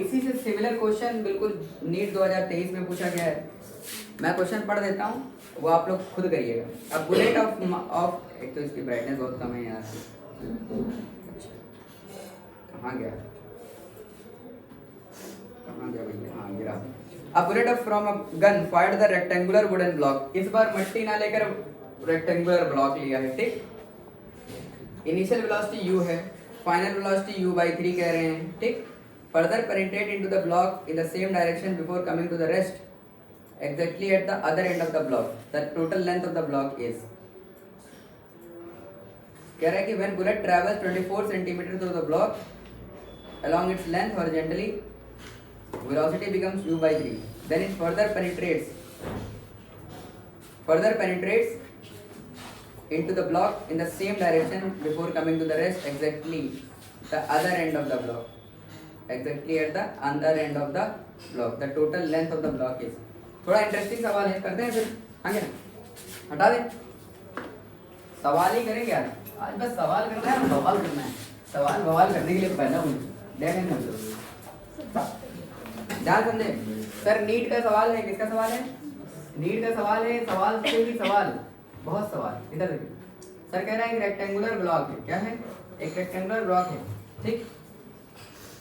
इसी से सिमिलर क्वेश्चन बिल्कुल नीट 2023 में पूछा गया है। मैं क्वेश्चन पढ़ देता हूँ, वो आप लोग खुद करिएगा। अब बुलेट ऑफ एक तो इसकी ब्राइटनेस बहुत कम है यार, कहाँ गया भैया, हाँ गिरा। A bullet from a gun fired the rectangular wooden block। इस बार मट्टी ना लेकर रेक्टेंगुलर ब्लॉक लिया है, ठीक। इनिशियल वेलोसिटी u है, फाइनल वेलोसिटी u/3 कह रहे हैं, ठीक। Further penetrate into the block in the same direction before coming to the rest exactly at the other end of the block, the total length of the block is। कह रहा है कि when bullet travels 24 centimeter through the block along its length horizontally, velocity becomes u/3, then it further penetrates into the block in the same direction before coming to the rest exactly the other end of the block, exactly at the other end of the block, the total length of the block is। थोड़ा interesting सवाल है, करते हैं फिर आगे ना, हटा दें, सवाल ही करेंगे यार आज, बस सवाल करना है, बवाल करना है, सवाल बवाल करने के लिए पैदा हुए, देखेंगे हम लोग, ध्यान समझे। सर नीट का सवाल है, किसका सवाल है, नीट का सवाल है, सवाल से ही सवाल, बहुत सवाल, इधर देखिए। सर कह रहा है एक रेक्टेंगुलर ब्लॉक है, क्या है, एक रेक्टेंगुलर ब्लॉक है, ठीक,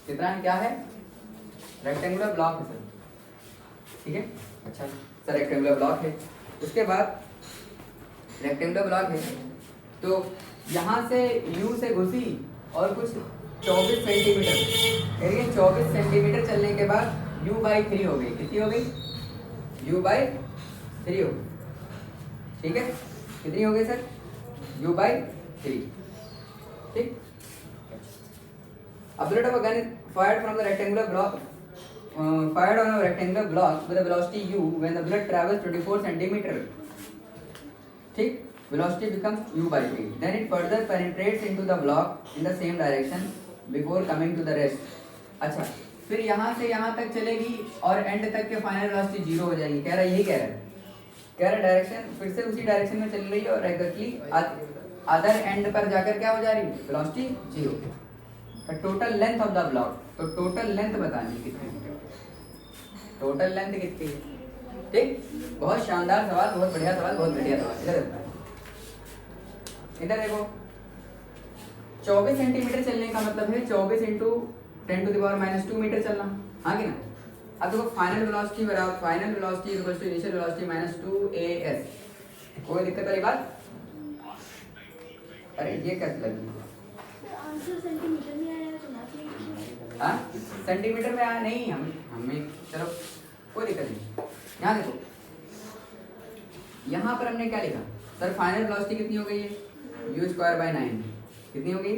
कितना है, क्या है, रेक्टेंगुलर ब्लॉक है सर, ठीक है। अच्छा सर रेक्टेंगुलर ब्लॉक है, उसके बाद रेक्टेंगुलर ब्लॉक है, तो यहाँ से U से घुसी और कुछ 24 सेंटीमीटर, करिए 24 सेंटीमीटर चलने के बाद u/3 हो गई, कितनी हो गई, u/3 हो गई, ठीक है, कितनी हो गई सर, u/3, ठीक। A bullet of a gun is fired from the rectangular block, fired on a rectangular block with a velocity u when the bullet travels 24 centimeter, ठीक, velocity becomes u/3, then it further penetrates into the block in the same direction before coming to the rest। अच्छा फिर यहाँ से यहाँ तक चलेगी और and तक के फाइनल वेलोसिटी 0 हो जाएगी, कह रहा है, यही कह रहा है डायरेक्शन फिर से उसी डायरेक्शन में चल रही है और एग्जैक्टली अदर एंड पर जाकर क्या हो जा रही है, velocity 0। Total length of the block, तो टोटल लेंथ बतानी कितनी, टोटल लेंथ कितनी है, ठीक। बहुत शानदार सवाल, बहुत बढ़िया सवाल, बहुत बढ़िया सवाल। इधर देखो 24 सेंटीमीटर चलने का मतलब है 24 इंटू 10⁻⁻² मीटर चलना, हाँ कि ना। अब देखो फाइनल वेलोसिटी बराबर final velocity equal to initial velocity -2as, कोई दिक्कत वाली बात, अरे ये कैसे लगी, आंसर सेंटीमीटर में आया तो ना, हाँ सेंटीमीटर में आया नहीं, हमें चलो कोई दिक्कत नहीं। यहाँ देखो यहाँ पर हमने क्या लिखा सर, फाइनल वेलोसिटी कितनी हो गई है u² / 9, कितनी हो गई,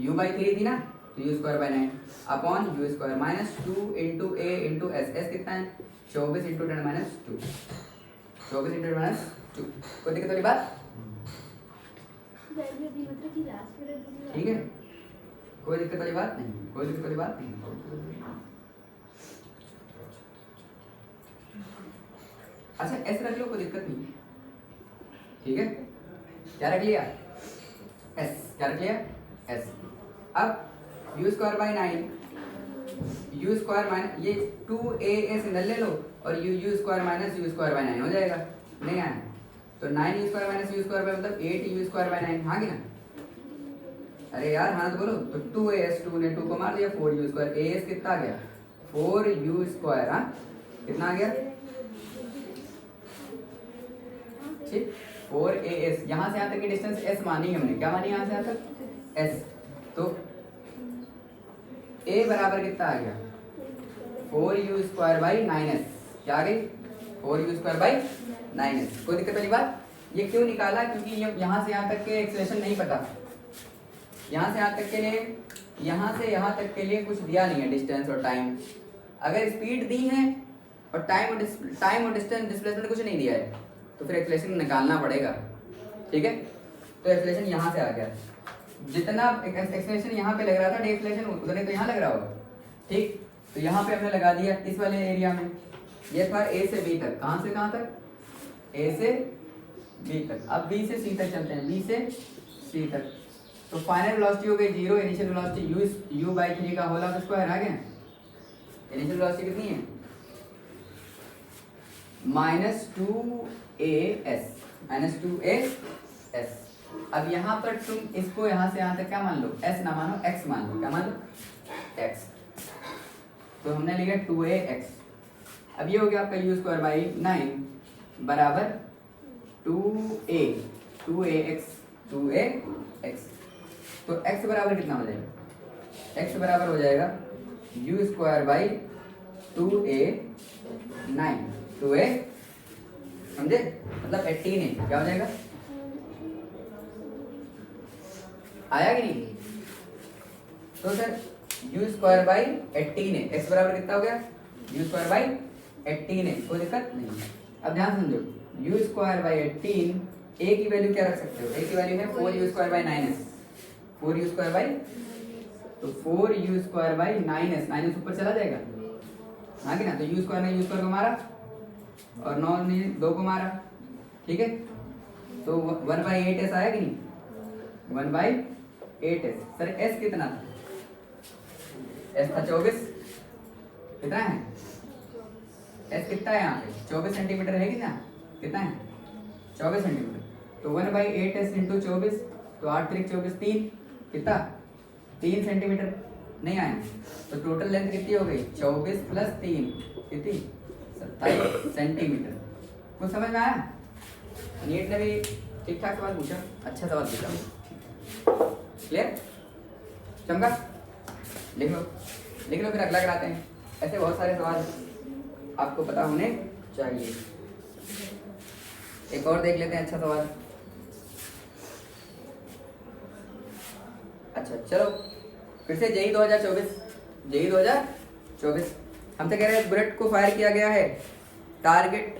u/3 थी ना, तो you square by 9 upon you square minus 2 into A into S. S कितना है 24 इंटू 10 माइनस 2, 24 इंटू 10 माइनस 2। कोई दिक्कत वाली बात? वैल्यू दी मतलब कि लास्ट में रख दी। ठीक है, कोई दिक्कत वाली बात नहीं, कोई दिक्कत वाली बात नहीं। अच्छा एस रख लो, कोई दिक्कत नहीं। ठीक है, क्या रख लिया? एस। क्या रख लिया? एस। अब you square by 9, you square minus ये 2a इधर ले लो और you square minus you square by 9 हो जाएगा। नहीं आया तो 9 you square minus you square by मतलब 8 यू स्क्वायर बाई 9। हाँ कि ना? अरे यार हाँ तो बोलो। तो 2as 2 ने 2 को मार दिया, 4u स्क्वायर। as कितना आ गया? 4u square. हाँ कितना आ गया? ठीक, 4as। यहाँ से यहाँ तक की डिस्टेंस s मानी हमने। क्या मानी यहाँ से यहाँ तक? s। तो a बराबर कितना आ गया? 4u square by 9s। क्या आ गई? 4u square by 9s। कोई दिक्कत वाली बात? ये क्यों निकाला? क्योंकि ये यहाँ से यहाँ तक के एक्सप्रेशन नहीं पता। यहाँ से यहाँ तक के लिए, यहाँ से यहाँ तक के लिए कुछ दिया नहीं है डिस्टेंस और टाइम। अगर स्पीड दी है और टाइम और डिस्टेंस डिस्प्लेसमेंट कुछ नहीं दिया है तो फिर एक्सप्रेशन निकालना पड़ेगा। ठीक है, तो एक्सप्रेशन यहाँ से आ गया। जितना एक्सप्रेशन यहाँ पे लग रहा था एक्सप्रेशन उतने तो यहाँ लग रहा होगा। ठीक, तो यहाँ पे हमने लगा दिया इस वाले एरिया में। ये था ए से बी तक। कहाँ से कहाँ तक? ए से बी तक। अब बी से सी तक चलते हैं, बी से सी तक। तो फाइनल वेलोसिटी हो गई 0, इनिशियल वेलोसिटी u बाई 3 का होल ऑफ स्क्वायर आ गया। इनिशियल वेलोसिटी कितनी है? -2as, -2as। अब यहाँ पर तुम इसको यहाँ से यहाँ तक क्या मान लो? s ना मानो, x मान लो। क्या मान लो? x। तो हमने लिखा 2ax। अब ये हो गया आपका u स्क्वायर बाई 9 बराबर 2ax। तो x बराबर कितना हो जाएगा? x बराबर हो जाएगा u square by 2a9। 2a समझे? मतलब 18 क्या हो जाएगा? आया कि नहीं? तो sir u square by 18 x बराबर कितना हो गया? u square by 18। कोई दिक्कत नहीं। अब ध्यान समझो, u स्क्वायर बाई 18, a की वैल्यू क्या रख सकते हो? a की वैल्यू है 4u square by 9s। 4u square by, तो 4u square by 9s। 9s ऊपर चला जाएगा। हाँ कि ना? तो u स्क्वायर ने u स्क्वायर को मारा और 9 ने 2 को मारा। ठीक है, तो 1/8s आया कि नहीं? 1/8s। सर s कितना था? s था 24। कितना है s? कितना है यहाँ पे? 24 सेंटीमीटर है कितना? कितना है? 24 सेंटीमीटर। तो 1/8s इंटू 24, तो 8 3 24 3। कितना? 3 सेंटीमीटर। नहीं आया तो टोटल लेंथ कितनी हो गई? 24 प्लस 3 कितनी? 27 सेंटीमीटर। कुछ समझ में आया? नीट ने भी ठीक ठाक सवाल पूछा, अच्छा सवाल पूछा। क्लियर? चमका? लिख लो, लिख लो, फिर अगला कराते हैं। ऐसे बहुत सारे सवाल आपको पता होने चाहिए। एक और देख लेते हैं अच्छा सवाल। अच्छा चलो फिर से जेई 2024 हमसे कह रहे हैं बुलेट को फायर किया गया है। Target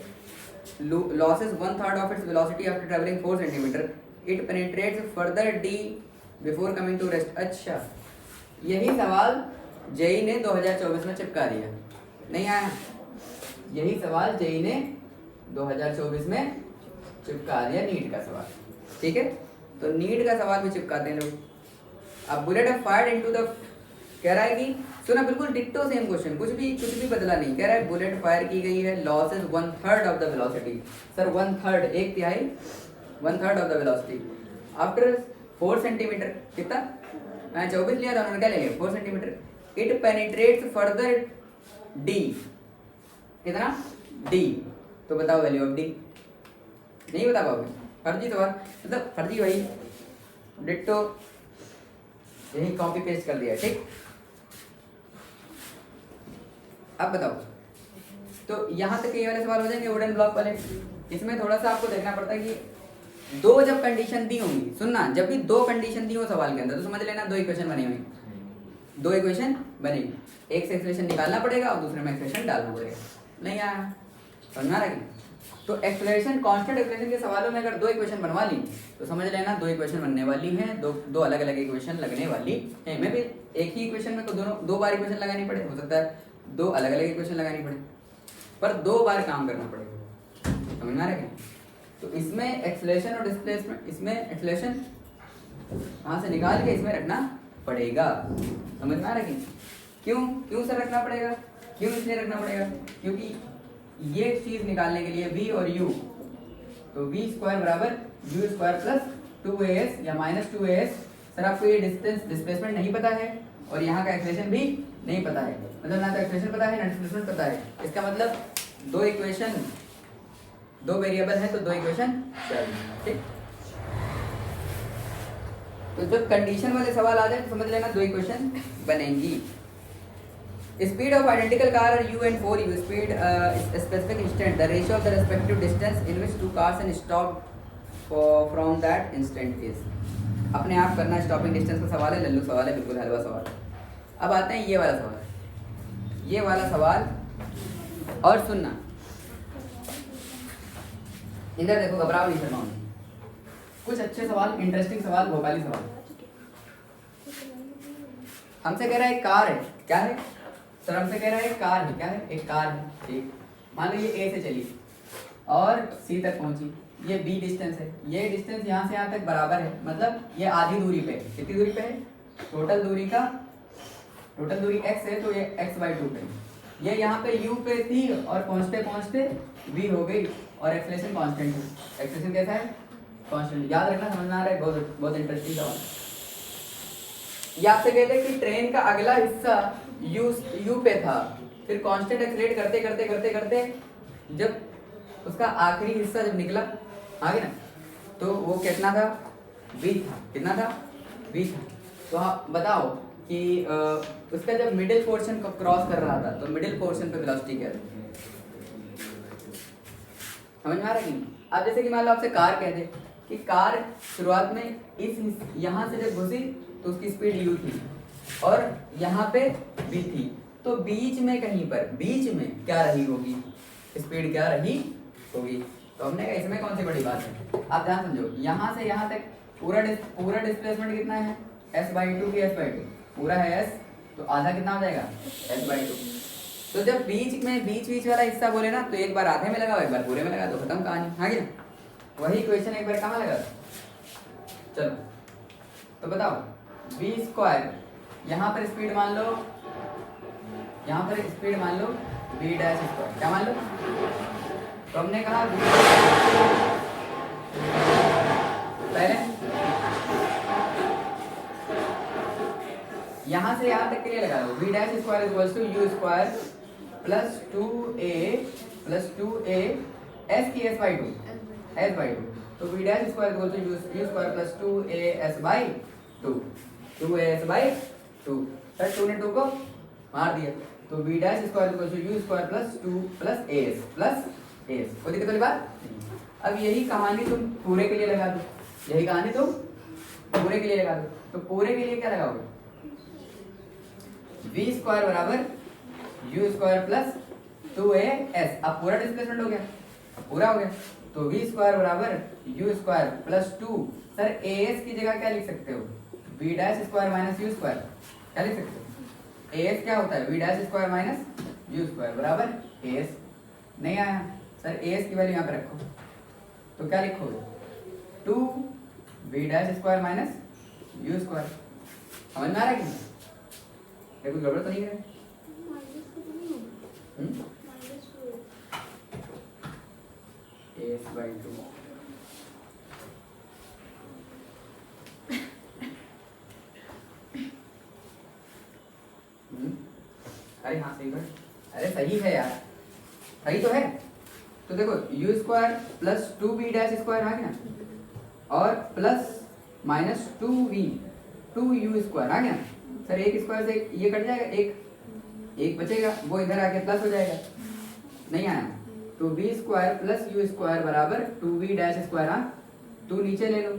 losses 1/3 of its velocity after travelling 4 centimetre. It penetrates further d before coming to rest. अच्छा, यही सवाल जेई ने 2024 में चिपका दिया। नहीं आया? यही सवाल जेई ने 2024 में चिपका दिया, नीट का सवाल। ठीक है, तो नीट का सवाल भी चिपकाते हैं लोग। अब बुलेट है फायर्ड इनटू द, कह रहा है कि सुना बिल्कुल डिट्टो सेम क्वेश्चन, कुछ भी बदला नहीं। कह रहा है बुलेट फायर की गई है, loss is 1/3 of the velocity. Sir 1/3, 1/3, 1/3 of the velocity after 4 centimetre. कितना? मैं 24 लिया था, उन्होंने क्या ले लिया? 4 centimetre. It penetrates further D. कितना? डी। तो बताओ वैल्यू ऑफ डी। नहीं बता पाओगे? फर्जी सवाल, मतलब फर्जी वही डिट्टो, यही कॉपी पेस्ट कर दिया। ठीक, अब बताओ। तो यहाँ तक ये वाले सवाल हो जाएंगे वुडन ब्लॉक वाले। इसमें थोड़ा सा आपको देखना पड़ता है कि दो जब कंडीशन दी होंगी, सुनना, जब भी दो कंडीशन दी हो सवाल के अंदर तो समझ लेना दो इक्वेशन बनी हुई। दो इक्वेशन बनेगी, एक से एक्सप्रेशन निकालना पड़ेगा और दूसरे में एक्सप्रेशन डालना पड़ेगा। नहीं आया, समझ में आ रहा है? तो एक्सप्रेशन कांस्टेंट एक्सप्रेशन के सवालों में अगर दो इक्वेशन बनवा ली तो समझ लेना दो इक्वेशन बनने वाली हैं, दो अलग अलग इक्वेशन लगने वाली है। मैं भी एक ही इक्वेशन में तो दो बार इक्वेशन लगानी पड़े, हो सकता है दो अलग अलग इक्वेशन लगानी पड़े, पर दो बार काम करना पड़ेगा। समझ में आ रहा है? तो इसमें एक्सेलरेशन और डिस्प्लेसमेंट, इसमें एक्सेलरेशन वहां से निकाल के इसमें रखना पड़ेगा। समझ में आ रहा है? क्यों सर रखना पड़ेगा? क्यों इसलिए रखना पड़ेगा? क्योंकि ये चीज निकालने के लिए v और u, तो v स्क्वायर बराबर u स्क्वायर प्लस 2as या माइनस 2as। सर आपको ये डिस्प्लेसमेंट नहीं पता है और यहाँ का एक्सप्रेशन भी नहीं पता है, मतलब ना तो एक्सप्रेशन पता है ना डिस्प्लेसमेंट पता है। इसका मतलब दो इक्वेशन, दो वेरिएबल है तो दो इक्वेशन चाहिए। ठीक, तो जब कंडीशन वाले सवाल आ जाए तो समझ लेना दो इक्वेशन बनेंगी। Speed of identical car are u and 4u. Speed specific instant. The ratio of the respective distance in which two cars and stop from that instant is. अपने आप करना, स्टॉपिंग डिस्टेंस का सवाल है, लल्लू सवाल है, बिल्कुल हलवा सवाल। अब आते हैं ये वाला सवाल, ये वाला सवाल और सुनना, इधर देखो, घबराओ नहीं, शर्माओ नहीं। कुछ अच्छे सवाल, इंटरेस्टिंग सवाल, भोपाली सवाल। हमसे कह रहा है एक कार है, क्या है सर? हमसे कह रहा है एक कार है, क्या है? एक कार है। ठीक, मान लो ये ए से चली और सी तक पहुंची, ये बी डिस्टेंस है, ये डिस्टेंस यहाँ से यहाँ तक बराबर है, मतलब ये आधी दूरी पे है। कितनी दूरी पे है? टोटल दूरी x है तो ये x/2 पे है। ये यहाँ पे u पे थी और पहुँचते पहुँचते v हो गई और एक्सेलरेशन कांस्टेंट है। एक्सेलरेशन कैसा है? कांस्टेंट। याद रखना, समझ में आ रहा है? बहुत बहुत इंटरेस्टिंग सवाल। ये आपसे कहते हैं कि ट्रेन का अगला हिस्सा यू पे था, फिर कांस्टेंट एक्सेलरेट करते करते करते करते जब उसका आखिरी हिस्सा जब निकला आगे ना, तो वो कितना था? v था। कितना था? v था। तो हाँ बताओ कि उसका जब मिडिल पोर्शन को क्रॉस कर रहा था तो मिडिल पोर्शन पे वेलोसिटी क्या थी? समझ में आ रहा है? अब जैसे कि मान लो आपसे कार कह दे कि कार शुरुआत में इस यहाँ से जब घुसी तो उसकी स्पीड u थी और यहाँ पे v थी, तो बीच में कहीं पर, बीच में क्या रही होगी? स्पीड क्या रही होगी? तो हमने कहा इसमें कौन सी बड़ी बात है? आप ध्यान समझो, यहाँ से यहाँ तक पूरा डिस्प्लेसमेंट कितना है? s/2 की s/2 पूरा है s, तो आधा कितना हो जाएगा? s/2। तो जब बीच में बीच वाला हिस्सा बोले ना, तो एक बार आधे में लगा, एक बार पूरे में लगा, तो खत्म कहानी। हाँ क्या? वही क्वेश्चन एक बार कहाँ लगा? चलो तो बताओ, v स्क्वायर, यहाँ पर स्पीड मान लो, यहाँ पर स्पीड मान लो v डैश स्क्वायर, क्या मान लो? तो हमने कहा पहले यहाँ से यहाँ तक के लिए लगा लो, v dash square equals to u square plus 2a s की s/2 तो v dash square equal to u square plus 2a s/2 sir 2 ने 2 को मार दिया, तो v dash square equal to u square plus 2 plus as कोई दिक्कत वाली बात? अब यही कहानी तुम पूरे के लिए लगा दो, यही कहानी तुम पूरे के लिए लगा दो, तो पूरे के लिए क्या लगाओगे? v स्क्वायर बराबर u स्क्वायर प्लस 2as। अब पूरा डिस्प्लेसमेंट हो गया, पूरा हो गया, तो v स्क्वायर बराबर u square plus 2। Sir as की जगह क्या लिख सकते हो? v dash square minus u square, क्या लिख सकते हो? as क्या होता है? v dash square minus u square बराबर as। नहीं आया सर, as की वैल्यू यहाँ पे रखो, तो क्या लिखोगे? 2v dash square minus u square. समझ में आ रहा है कि नहीं? कुछ गड़बड़ तो नहीं है? as/2 अरे हाँ सही बात, अरे सही है यार, सही तो है। तो देखो u square plus 2v dash square आ गया और प्लस माइनस 2u स्क्वायर आ गया। सर एक स्क्वायर से ये कट जाएगा, एक बचेगा, वो इधर आके प्लस हो जाएगा, नहीं आया, तो v square plus u square बराबर 2v डैश स्क्वायर। हाँ 2 नीचे ले लो,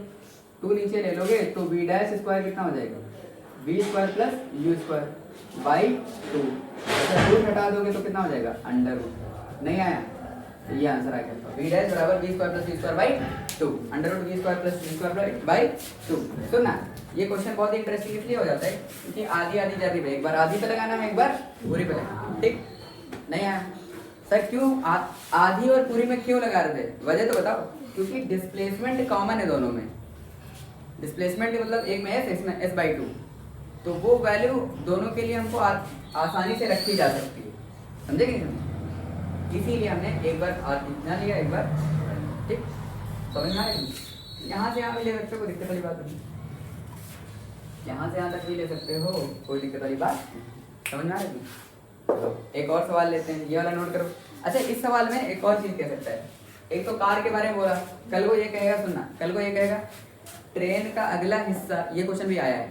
2 नीचे ले लोगे तो v डैश स्क्वायर कितना हो जाएगा? V square plus u square by 2। अच्छा रूट हटा दोगे तो कितना हो जाएगा अंडर रूट। नहीं आया, ये आंसर आ गया। वी डैश बराबर v square plus u square by 2, under root v square plus u square by 2। सुनना, ये क्वेश्चन बहुत ही इंटरेस्टिंग इसलिए हो जाता है क्योंकि आधी आधी जा रही है, एक बार आधी पे लगाना है, एक बार पूरी पे लगाना, ठीक। नहीं आया सर, क्यों आधी और पूरी में क्यों लगा रहे थे, वजह तो बताओ। क्योंकि डिस्प्लेसमेंट कॉमन है दोनों में, डिस्प्लेसमेंट मतलब एक में एस, इसमें एस बाई 2, तो वो वैल्यू दोनों के लिए हमको आसानी से रखी जा सकती है, समझे कि नहीं? इसीलिए हमने एक बार इतना लिया, एक बार, ठीक। समझ में आ रही है? यहाँ से यहाँ भी ले सकते हो, कोई दिक्कत वाली बात नहीं, यहाँ से यहाँ तक भी ले सकते हो, कोई दिक्कत वाली बात नहीं। समझ में आ रही है? चलो एक और सवाल लेते हैं, ये वाला नोट करो। अच्छा इस सवाल में एक और चीज़ कह सकता है, एक तो कार के बारे में बोला, कल को ये कहेगा, सुनना, कल को ये कहेगा ट्रेन का अगला हिस्सा, ये क्वेश्चन भी आया है,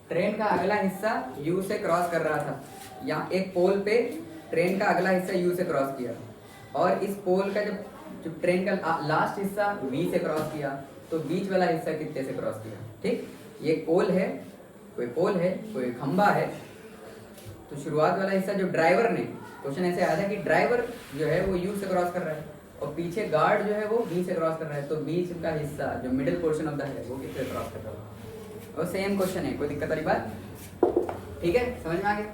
ट्रेन का अगला हिस्सा यू से क्रॉस कर रहा था, यहाँ एक पोल पे ट्रेन का अगला हिस्सा यू से क्रॉस किया, और इस पोल का जब ट्रेन का लास्ट हिस्सा वी से क्रॉस किया, तो बीच वाला हिस्सा कितने से क्रॉस किया, ठीक। ये पोल है, कोई खंबा है, तो शुरुआत वाला हिस्सा जो ड्राइवर ने, क्वेश्चन ऐसे आया था कि ड्राइवर जो है वो यू से क्रॉस कर रहा है और पीछे गार्ड जो है वो बी से क्रॉस कर रहा है, तो बीच का हिस्सा जो मिडिल पोर्शन ऑफ द है वो किससे क्रॉस कर रहा है। और सेम क्वेश्चन है, कोई दिक्कत वाली बात, ठीक है? समझ में आ गया?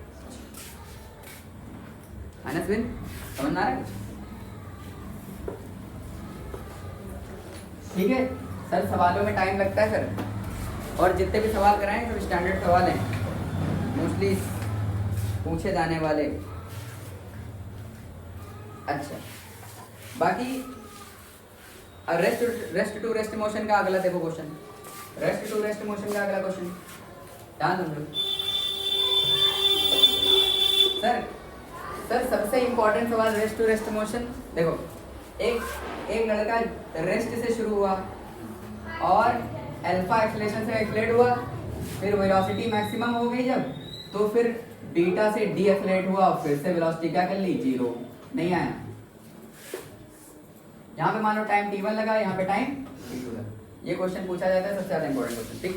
अनसविन समझ में आ रहा है? ठीक है सर, सवालों में टाइम लगता है सर, और जितने भी सवाल कराएं सब स्टैंडर्ड सवाल हैं, मोस्टली पूछे जाने वाले। अच्छा बाकी रेस्ट टू रेस्ट मोशन का अगला देखो question, rest to rest motion का अगला क्वेश्चन ध्यान समझो सर सबसे इंपॉर्टेंट सवाल रेस्ट टू रेस्ट मोशन। देखो एक लड़का रेस्ट से शुरू हुआ और अल्फा एक्सेलरेशन से एक्सेलरेट हुआ, फिर वेलोसिटी मैक्सिमम हो गई जब, तो फिर बीटा से डी एक्सेलरेट हुआ, फिर से वेलोसिटी क्या कर ली, 0। नहीं आया, यहाँ पे मान लो टाइम t1 लगा, यहाँ पे टाइम t2 लगा। ये क्वेश्चन पूछा जाता है, सबसे ज्यादा इंपॉर्टेंट क्वेश्चन, ठीक।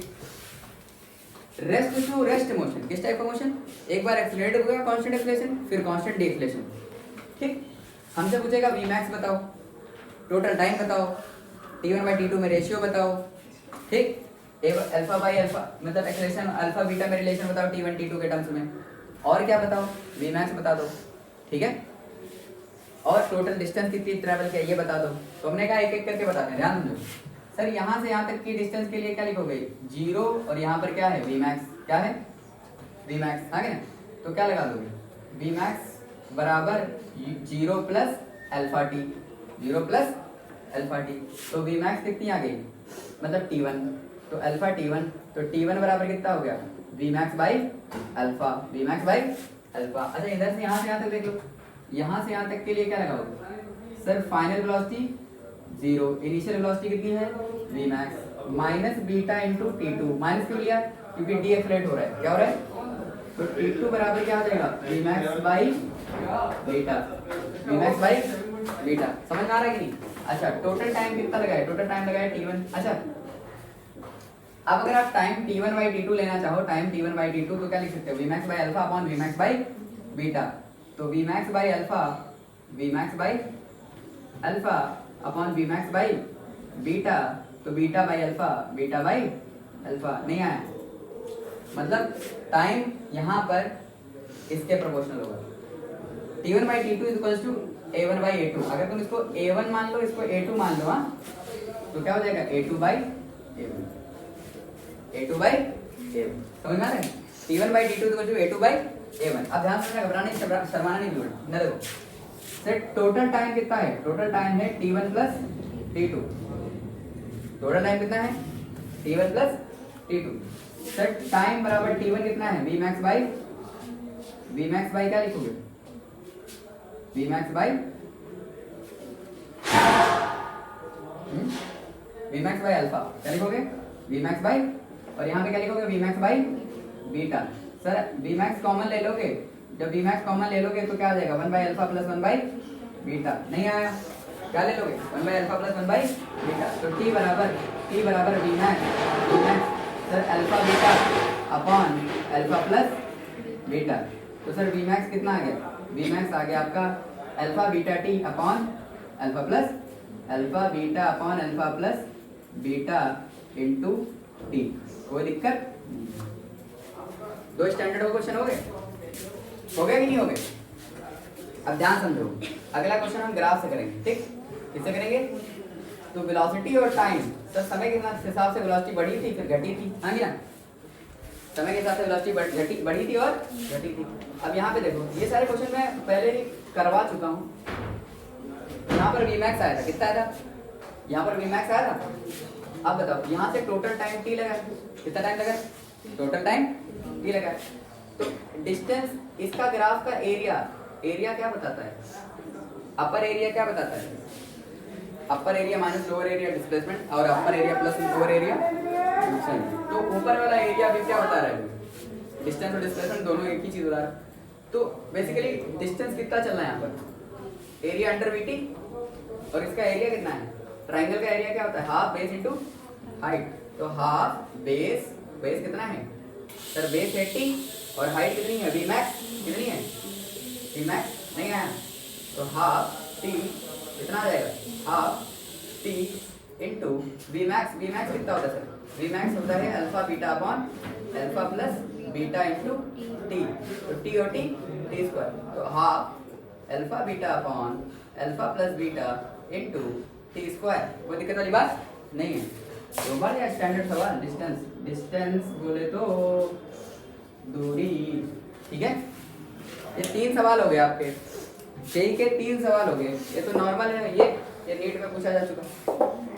रेस्ट टू रेस्ट मोशन किस टाइप का मोशन, एक बार एक्सेलरेट हो गया कांस्टेंट एक्सेलरेशन, फिर कांस्टेंट डिक्लेरेशन, ठीक। हमसे पूछेगा Vmax बताओ, टोटल टाइम बताओ, t1/t2 में रेशियो बताओ, ठीक। अल्फा बाई अल्फा मतलब एक्सेलरेशन अल्फा बीटा में रिलेशन बताओ t1 t2 के टर्म्स में, और क्या बताओ, Vmax बता दो, ठीक है, और टोटल डिस्टेंस कितनी ट्रैवल किया ये बता दो। तो हमने कहा एक एक करके बताते हैं, ध्यान दो सर। यहाँ से यहाँ तक की डिस्टेंस के लिए क्या लिखोगे, 0, और यहाँ पर क्या है Vmax, क्या है Vmax, आ गया ना, तो क्या लगा दोगे, Vmax बराबर 0 plus alpha T, 0 plus alpha T, तो Vmax कितनी आ गई, मतलब t1, तो अल्फा t1, तो t1 बराबर कितना हो गया, Vmax by alpha, Vmax by alpha. अच्छा इधर से यहाँ तक देख लो, यहाँ से यहाँ तक के लिए क्या लगाओगे sir, final velocity 0, initial velocity कितनी है Vmax minus beta into t2, minus क्यों लिया, क्योंकि डी एक्सेलरेट हो रहा है, क्या हो रहा है, तो t2 बराबर क्या हो जाएगा, Vmax by beta, Vmax by beta. समझ में आ रहा है कि नहीं? अच्छा टोटल टाइम कितना लगा है, टोटल टाइम लगा है t1। अच्छा अब अगर आप टाइम t1/t2 लेना चाहो, टाइम t1/t2, तो क्या लिख सकते हो, Vmax by alpha upon Vmax by beta, तो Vmax by alpha upon Vmax by beta, तो beta by alpha, beta by alpha. नहीं आया, मतलब टाइम यहाँ पर इसके प्रोपोर्शनल होगा, t1/t2 इक्वल्स टू a1/a2। अगर तुम इसको a1 मान लो, इसको a2 मान लो, हाँ, तो क्या हो जाएगा a2/a1, a2/a1। समझ में आ रहा है, t1/t2 इक्वल्स टू a2/a1। अब ध्यान से घबराने शर्माना नहीं बोलना, न देखो सर टोटल टाइम कितना है, टोटल टाइम है t1 plus t2, total time कितना है t1 plus t2। Sir time बराबर t1 कितना है, Vmax बाई क्या लिखोगे, Vmax बाई अल्फा, क्या लिखोगे, Vmax बाई, और यहाँ पे क्या लिखोगे, Vmax by beta. Sir Vmax common ले लोगे, जब Vmax कॉमन ले लोगे तो क्या आ जाएगा, 1/अल्फा प्लस 1/बीटा। नहीं आया, क्या ले लोगे, 1/अल्फा प्लस 1/बीटा, तो t बराबर Vmax sir alpha beta upon alpha plus beta. तो सर वी मैक्स कितना आ गया? वी मैक्स आ गया आपका alpha beta T upon alpha plus beta into T. कोई दिक्कत? दो स्टैंडर्ड क्वेश्चन हो गए कि नहीं हो गए? अब ध्यान समझो, अगला क्वेश्चन हम ग्राफ से करेंगे, ठीक? किससे करेंगे? तो वेलोसिटी और टाइम, सर समय के हिसाब से वेलोसिटी बढ़ी थी फिर घटी थी, हाँ क्या? समय के हिसाब से वेलोसिटी बढ़ी थी और घटी थी। अब यहाँ पे देखो, ये सारे क्वेश्चन मैं पहले ही करवा चुका हूँ। यहाँ पर वी मैक्स आया था, कितना आया था? यहाँ पर वी मैक्स आया था। अब बताओ, यहाँ से टोटल टाइम टी लगा, कितना टाइम लगा? टोटल टाइम टी लगा। तो डिस्टेंस, इसका ग्राफ का एरिया क्या बताता है? अपर एरिया क्या बताता है? Upper area minus lower area displacement, और upper area plus lower area distance. तो ऊपर वाला एरिया भी क्या बता रहा है? डिस्टेंस और डिस्प्लेसमेंट दोनों एक ही चीज बता रहा है। तो बेसिकली डिस्टेंस कितना चलना है यहाँ पर? एरिया अंडर वीटी, और इसका एरिया कितना है? ट्राइंगल का एरिया क्या होता है? Half base into height. तो हाफ बेस कितना है सर? बेस 80 और हाइट कितनी है? वी मैक्स कितनी है? वी मैक्स नहीं आया, तो हाफ टी कितना आ जाएगा? Half t into v max कितना होता है सर? वी मैक्स होता है alpha beta upon alpha plus beta into t. तो टी और टी स्क्वायर, तो half alpha beta upon alpha plus beta into t square. कोई दिक्कत वाली बात नहीं है। तो बार या स्टैंडर्ड सवाल, डिस्टेंस बोले तो दूरी, ठीक है? ये 3 सवाल हो गए आपके, जेई के 3 सवाल हो गए। ये तो नॉर्मल है, ये नीट में पूछा जा चुका,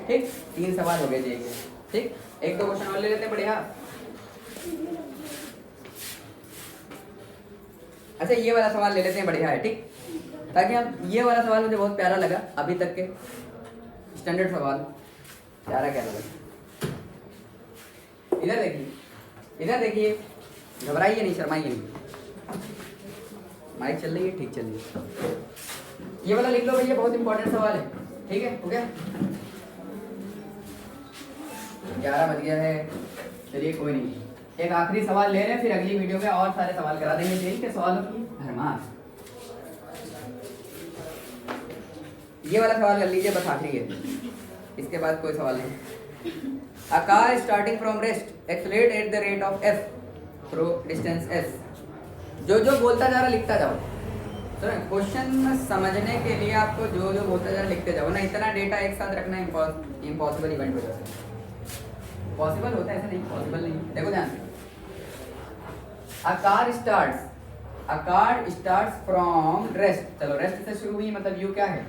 ठीक? 3 सवाल हो गए जेई के, ठीक? एक दो क्वेश्चन और ले लेते हैं, बढ़िया। अच्छा, ये वाला सवाल ले लेते हैं, बढ़िया है, ठीक? ताकि हम, ये वाला सवाल मुझे बहुत प्यारा लगा अभी तक के स्टैंडर्ड सवाल, प्यारा लगा। इधर देखिए, घबराइए नहीं, शर्माइए नहीं। माइक चल रही है, ठीक चल रही है। ये वाला लिख लो भैया, बहुत इंपॉर्टेंट सवाल है, ठीक है? हो गया? 11 बज गया है, चलिए कोई नहीं। एक आखिरी सवाल ले रहे हैं, फिर अगली वीडियो में और सारे सवाल करा देंगे जेई के सवालों की भरमार। ये वाला सवाल कर लीजिए, बस आखिरी है, इसके बाद कोई सवाल नहीं। A car starting from rest accelerate at the rate of f through distance s। जो बोलता जा रहा लिखता जाओ। तो क्वेश्चन समझने के लिए आपको जो बोलता जा रहा लिखते जाओ ना। इतना डेटा एक साथ रखना इम्पॉसिबल इवेंट हो जाता है। पॉसिबल होता है, ऐसा नहीं पॉसिबल नहीं। देखो ध्यान से, A car starts from rest। चलो रेस्ट से शुरू हुई, मतलब यू क्या है?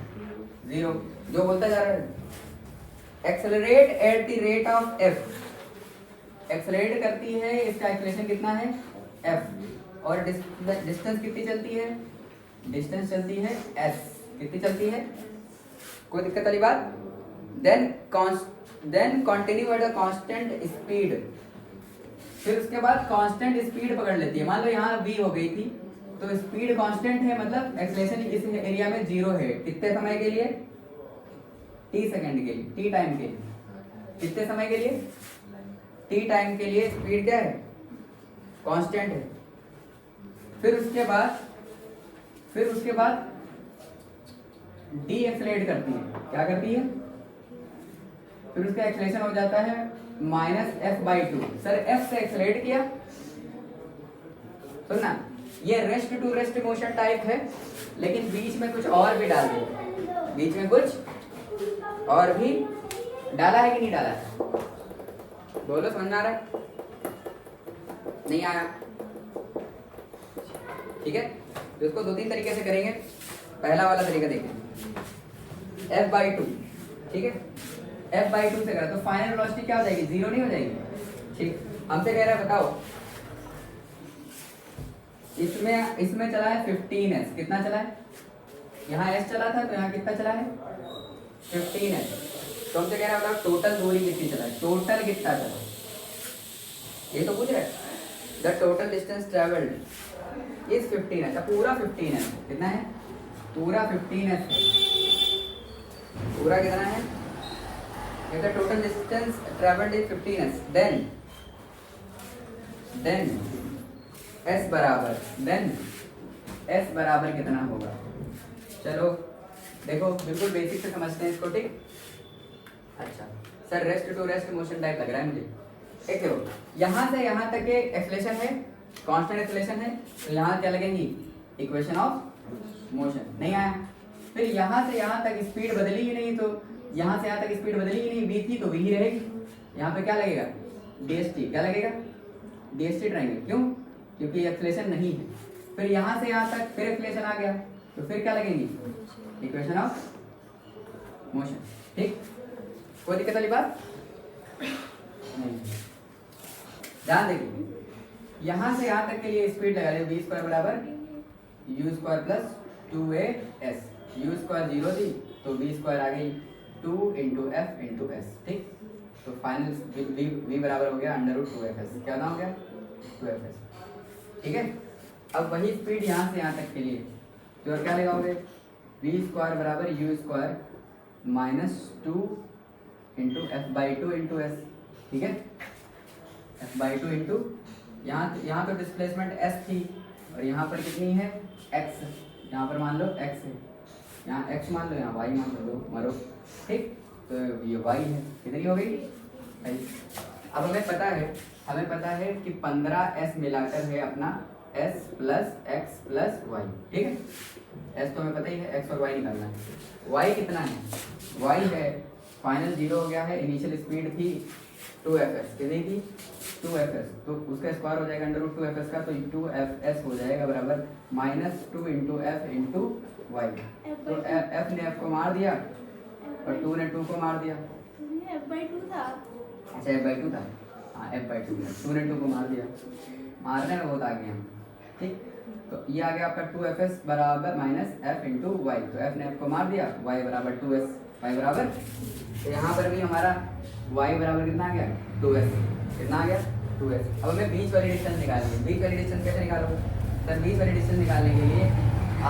0। जो बोलता जा रहा है accelerate at the rate of f, accelerate करती है, इसका एक्सेलरेशन कितना है? f। और डिस्टेंस कितनी चलती है? डिस्टेंस चलती है s। कितनी चलती है? कोई दिक्कत वाली बात? Then continue at a constant speed. फिर उसके बाद कांस्टेंट स्पीड पकड़ लेती है। मान लो यहाँ v हो गई थी, तो स्पीड कांस्टेंट है, मतलब एक्सेलरेशन इस एरिया में 0 है। कितने समय के लिए? t सेकंड के लिए, t टाइम के लिए। कितने समय के लिए? t टाइम के लिए स्पीड क्या है? कांस्टेंट है। फिर उसके बाद d एक्सेलरेट करती है। क्या करती है? फिर उसका एक्सेलरेशन हो जाता है -f/2। सर f से एक्सेलरेट किया, सुनना, ये rest to rest motion type है, लेकिन बीच में कुछ और भी डाल दिया। बीच में कुछ और भी डाला है कि नहीं डाला है? बोलो, समझ में आ रहा है? नहीं आया? ठीक है, तो इसको 2-3 तरीके से करेंगे। पहला वाला तरीका देखें, f/2, ठीक है? f/2 से करा तो फाइनल वेलोसिटी क्या हो जाएगी? 0 नहीं हो जाएगी? ठीक, हमसे कह रहा है बताओ, इसमें चला है 15s। कितना चला है? यहाँ s चला था, तो यहाँ कितना चला है? 15s। तो हमसे कह रहा है बताओ टोटल दूरी कितनी चला है? टोटल कितना चला? ये तो पूछ रहा है। The total distance travelled is 15s। पूरा 15s। कितना है? पूरा 15s। पूरा कितना है? The total distance travelled is 15s। Then then s बराबर कितना होगा। चलो देखो बिल्कुल बेसिक से समझते हैं इसको, ठीक। अच्छा sir rest to rest motion type लग रहा है मुझे। एक देखो यहाँ से यहाँ तक के एक्सलेशन है, कांस्टेंट एक्सलेशन है, तो यहाँ क्या लगेंगी इक्वेशन ऑफ मोशन, नहीं आया। फिर यहाँ से यहाँ तक स्पीड बदली ही नहीं, तो यहाँ से यहाँ तक स्पीड बदली ही नहीं, v थी तो v ही रहेगी। यहाँ पे क्या लगेगा dsT, क्या लगेगा dsT ट्रायंगल, क्यों क्योंकि एक्सलेशन नहीं है। फिर यहाँ से यहाँ तक फिर एक्सलेशन आ गया, तो फिर क्या लगेंगी इक्वेशन ऑफ मोशन, ठीक। कोई दिक्कत वाली बात नहीं। ध्यान देखिए यहाँ से यहाँ तक के लिए स्पीड लगा ले, v स्क्वायर बराबर u square plus 2as, u square 0 थी तो v स्क्वायर आ गई 2 इंटू एफ इंटू एस, ठीक। तो फाइनल v बराबर हो गया √2fs, क्या नाम हो गया 2fs, ठीक है। अब वही स्पीड यहाँ से यहाँ तक के लिए तो और क्या लगाओगे v स्क्वायर बराबर u square -2 into f/2 into S, ठीक है। f/2 इंटू यहाँ तो डिस्प्लेसमेंट s थी और यहाँ पर कितनी है x, यहाँ पर मान लो x है, यहाँ x मान लो, यहाँ y मान लो, मारो, ठीक। तो ये y है, कितनी हो गई। अब हमें पता है कि 15s मिलाकर है अपना s plus x plus y, ठीक है। s तो हमें पता ही है, x और y निकालना है। y कितना है, y है फाइनल 0 हो गया है, इनिशियल स्पीड थी 2fs, कितनी थी 2fs, तो उसका स्क्वायर हो जाएगा √2fs का, तो 2fs हो जाएगा बराबर -2 इंटू एफ इंटू वाई। तो f ने f को मार दिया और 2 ने 2 को मार दिया, f/2 था। अच्छा f/2 था, हाँ f/2 था, 2 ने 2 को मार दिया, मारने में बहुत आगे हम, ठीक। तो ये आ गया आपका 2fs बराबर -f इंटू वाई, तो f ने f को मार दिया, y बराबर 2s, y बराबर, तो यहाँ पर भी हमारा y बराबर कितना आ गया 2s, कितना आ गया 2s। अब हमें बीच वाली डिस्टेंस निकालनी है। बीच वाली डिस्टेंस कैसे निकालोगे सर, बीच वाली डिस्टेंस निकालने के लिए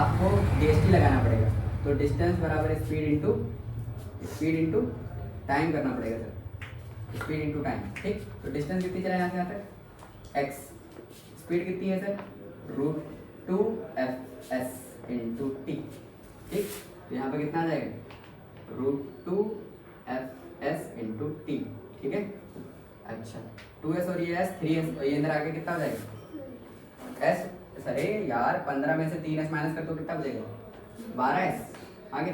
आपको dsT लगाना पड़ेगा, तो डिस्टेंस बराबर स्पीड इंटू टाइम करना पड़ेगा सर, स्पीड इंटू टाइम, ठीक। तो डिस्टेंस कितनी चला यहाँ से यहाँ तक x, स्पीड कितनी है सर √2fs इंटू t, ठीक। तो यहाँ पर कितना आ जाएगा √2fs इंटू t, ठीक है। अच्छा 2s और ये s 3s और ये अंदर आके कितना हो जाएगा s, अरे यार 15 में से 3s माइनस कर तो कितना बचेगा 12s, आगे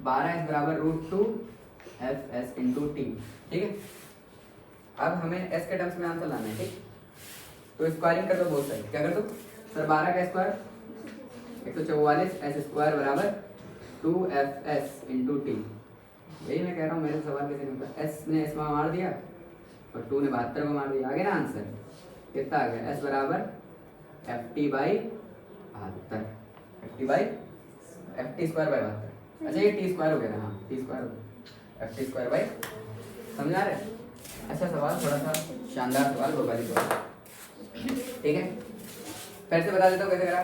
12s बराबर √2fs इंटू t, ठीक है। अब हमें s के टर्म्स में आंसर लाना है, ठीक। तो स्क्वायरिंग कर दो बहुत सारी, क्या कर दो सर 12 का स्क्वायर 144, s स्क्वायर बराबर 2fs इंटू टी। यही मैं कह रहा हूँ, मेरे सवाल कैसे नहीं होता, s ने s में मार दिया और 2 ने 72 को मार दिया, आगे ना आंसर कितना आ गया s बराबर ft स्क्वायर बाई 72। अच्छा ये t स्क्वायर हो गया ना, हाँ t स्क्वायर हो गया, ft स्क्वायर बाई, समझा रहे। अच्छा सवाल थोड़ा सा शानदार सवाल भोपाली सवाल, ठीक है। फिर से बता देता हूँ कैसे करा।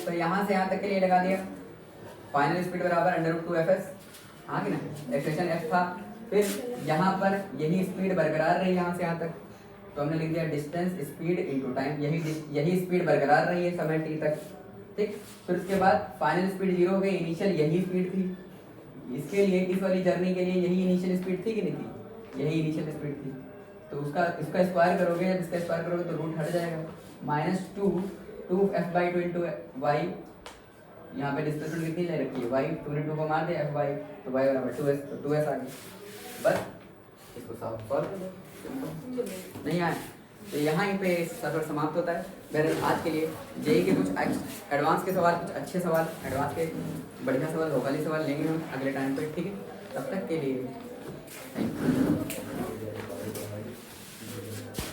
तो यहाँ से यहाँ तक के लिए लगा दिया, फाइनल स्पीड बराबर √2fs, हाँ कि ना, एक्सप्रेशन f था। फिर यहाँ पर यही स्पीड बरकरार रही यहाँ से यहाँ तक, तो हमने लिख दिया डिस्टेंस स्पीड इंटू टाइम, यही स्पीड बरकरार रही है समय t तक, ठीक। फिर उसके बाद फाइनल स्पीड 0 हो गई, इनिशियल यही स्पीड थी, इसके लिए इस वाली जर्नी के लिए यही इनिशियल स्पीड थी कि नहीं थी, यही इनिशियल स्पीड थी। तो इसका स्क्वायर करोगे, जब इसका स्क्वायर करोगे तो रूट हट जाएगा, -2f/2 इंटू वाई, यहाँ पे डिस्प्लेसमेंट कितनी ले रखी है y, 2 ने 2 को मार दिया fy, तो y बराबर 2s, तो 2s आ गया, बस इसको सॉल्व कर दो, नहीं आया तो यहाँ पे सफर समाप्त होता है। मेरे आज के लिए जेई के कुछ एडवांस के सवाल, कुछ अच्छे सवाल, एडवांस के बढ़िया सवाल, भोपाली सवाल लेंगे हम अगले टाइम पे, ठीक है। तब तक के लिए थैंक यू।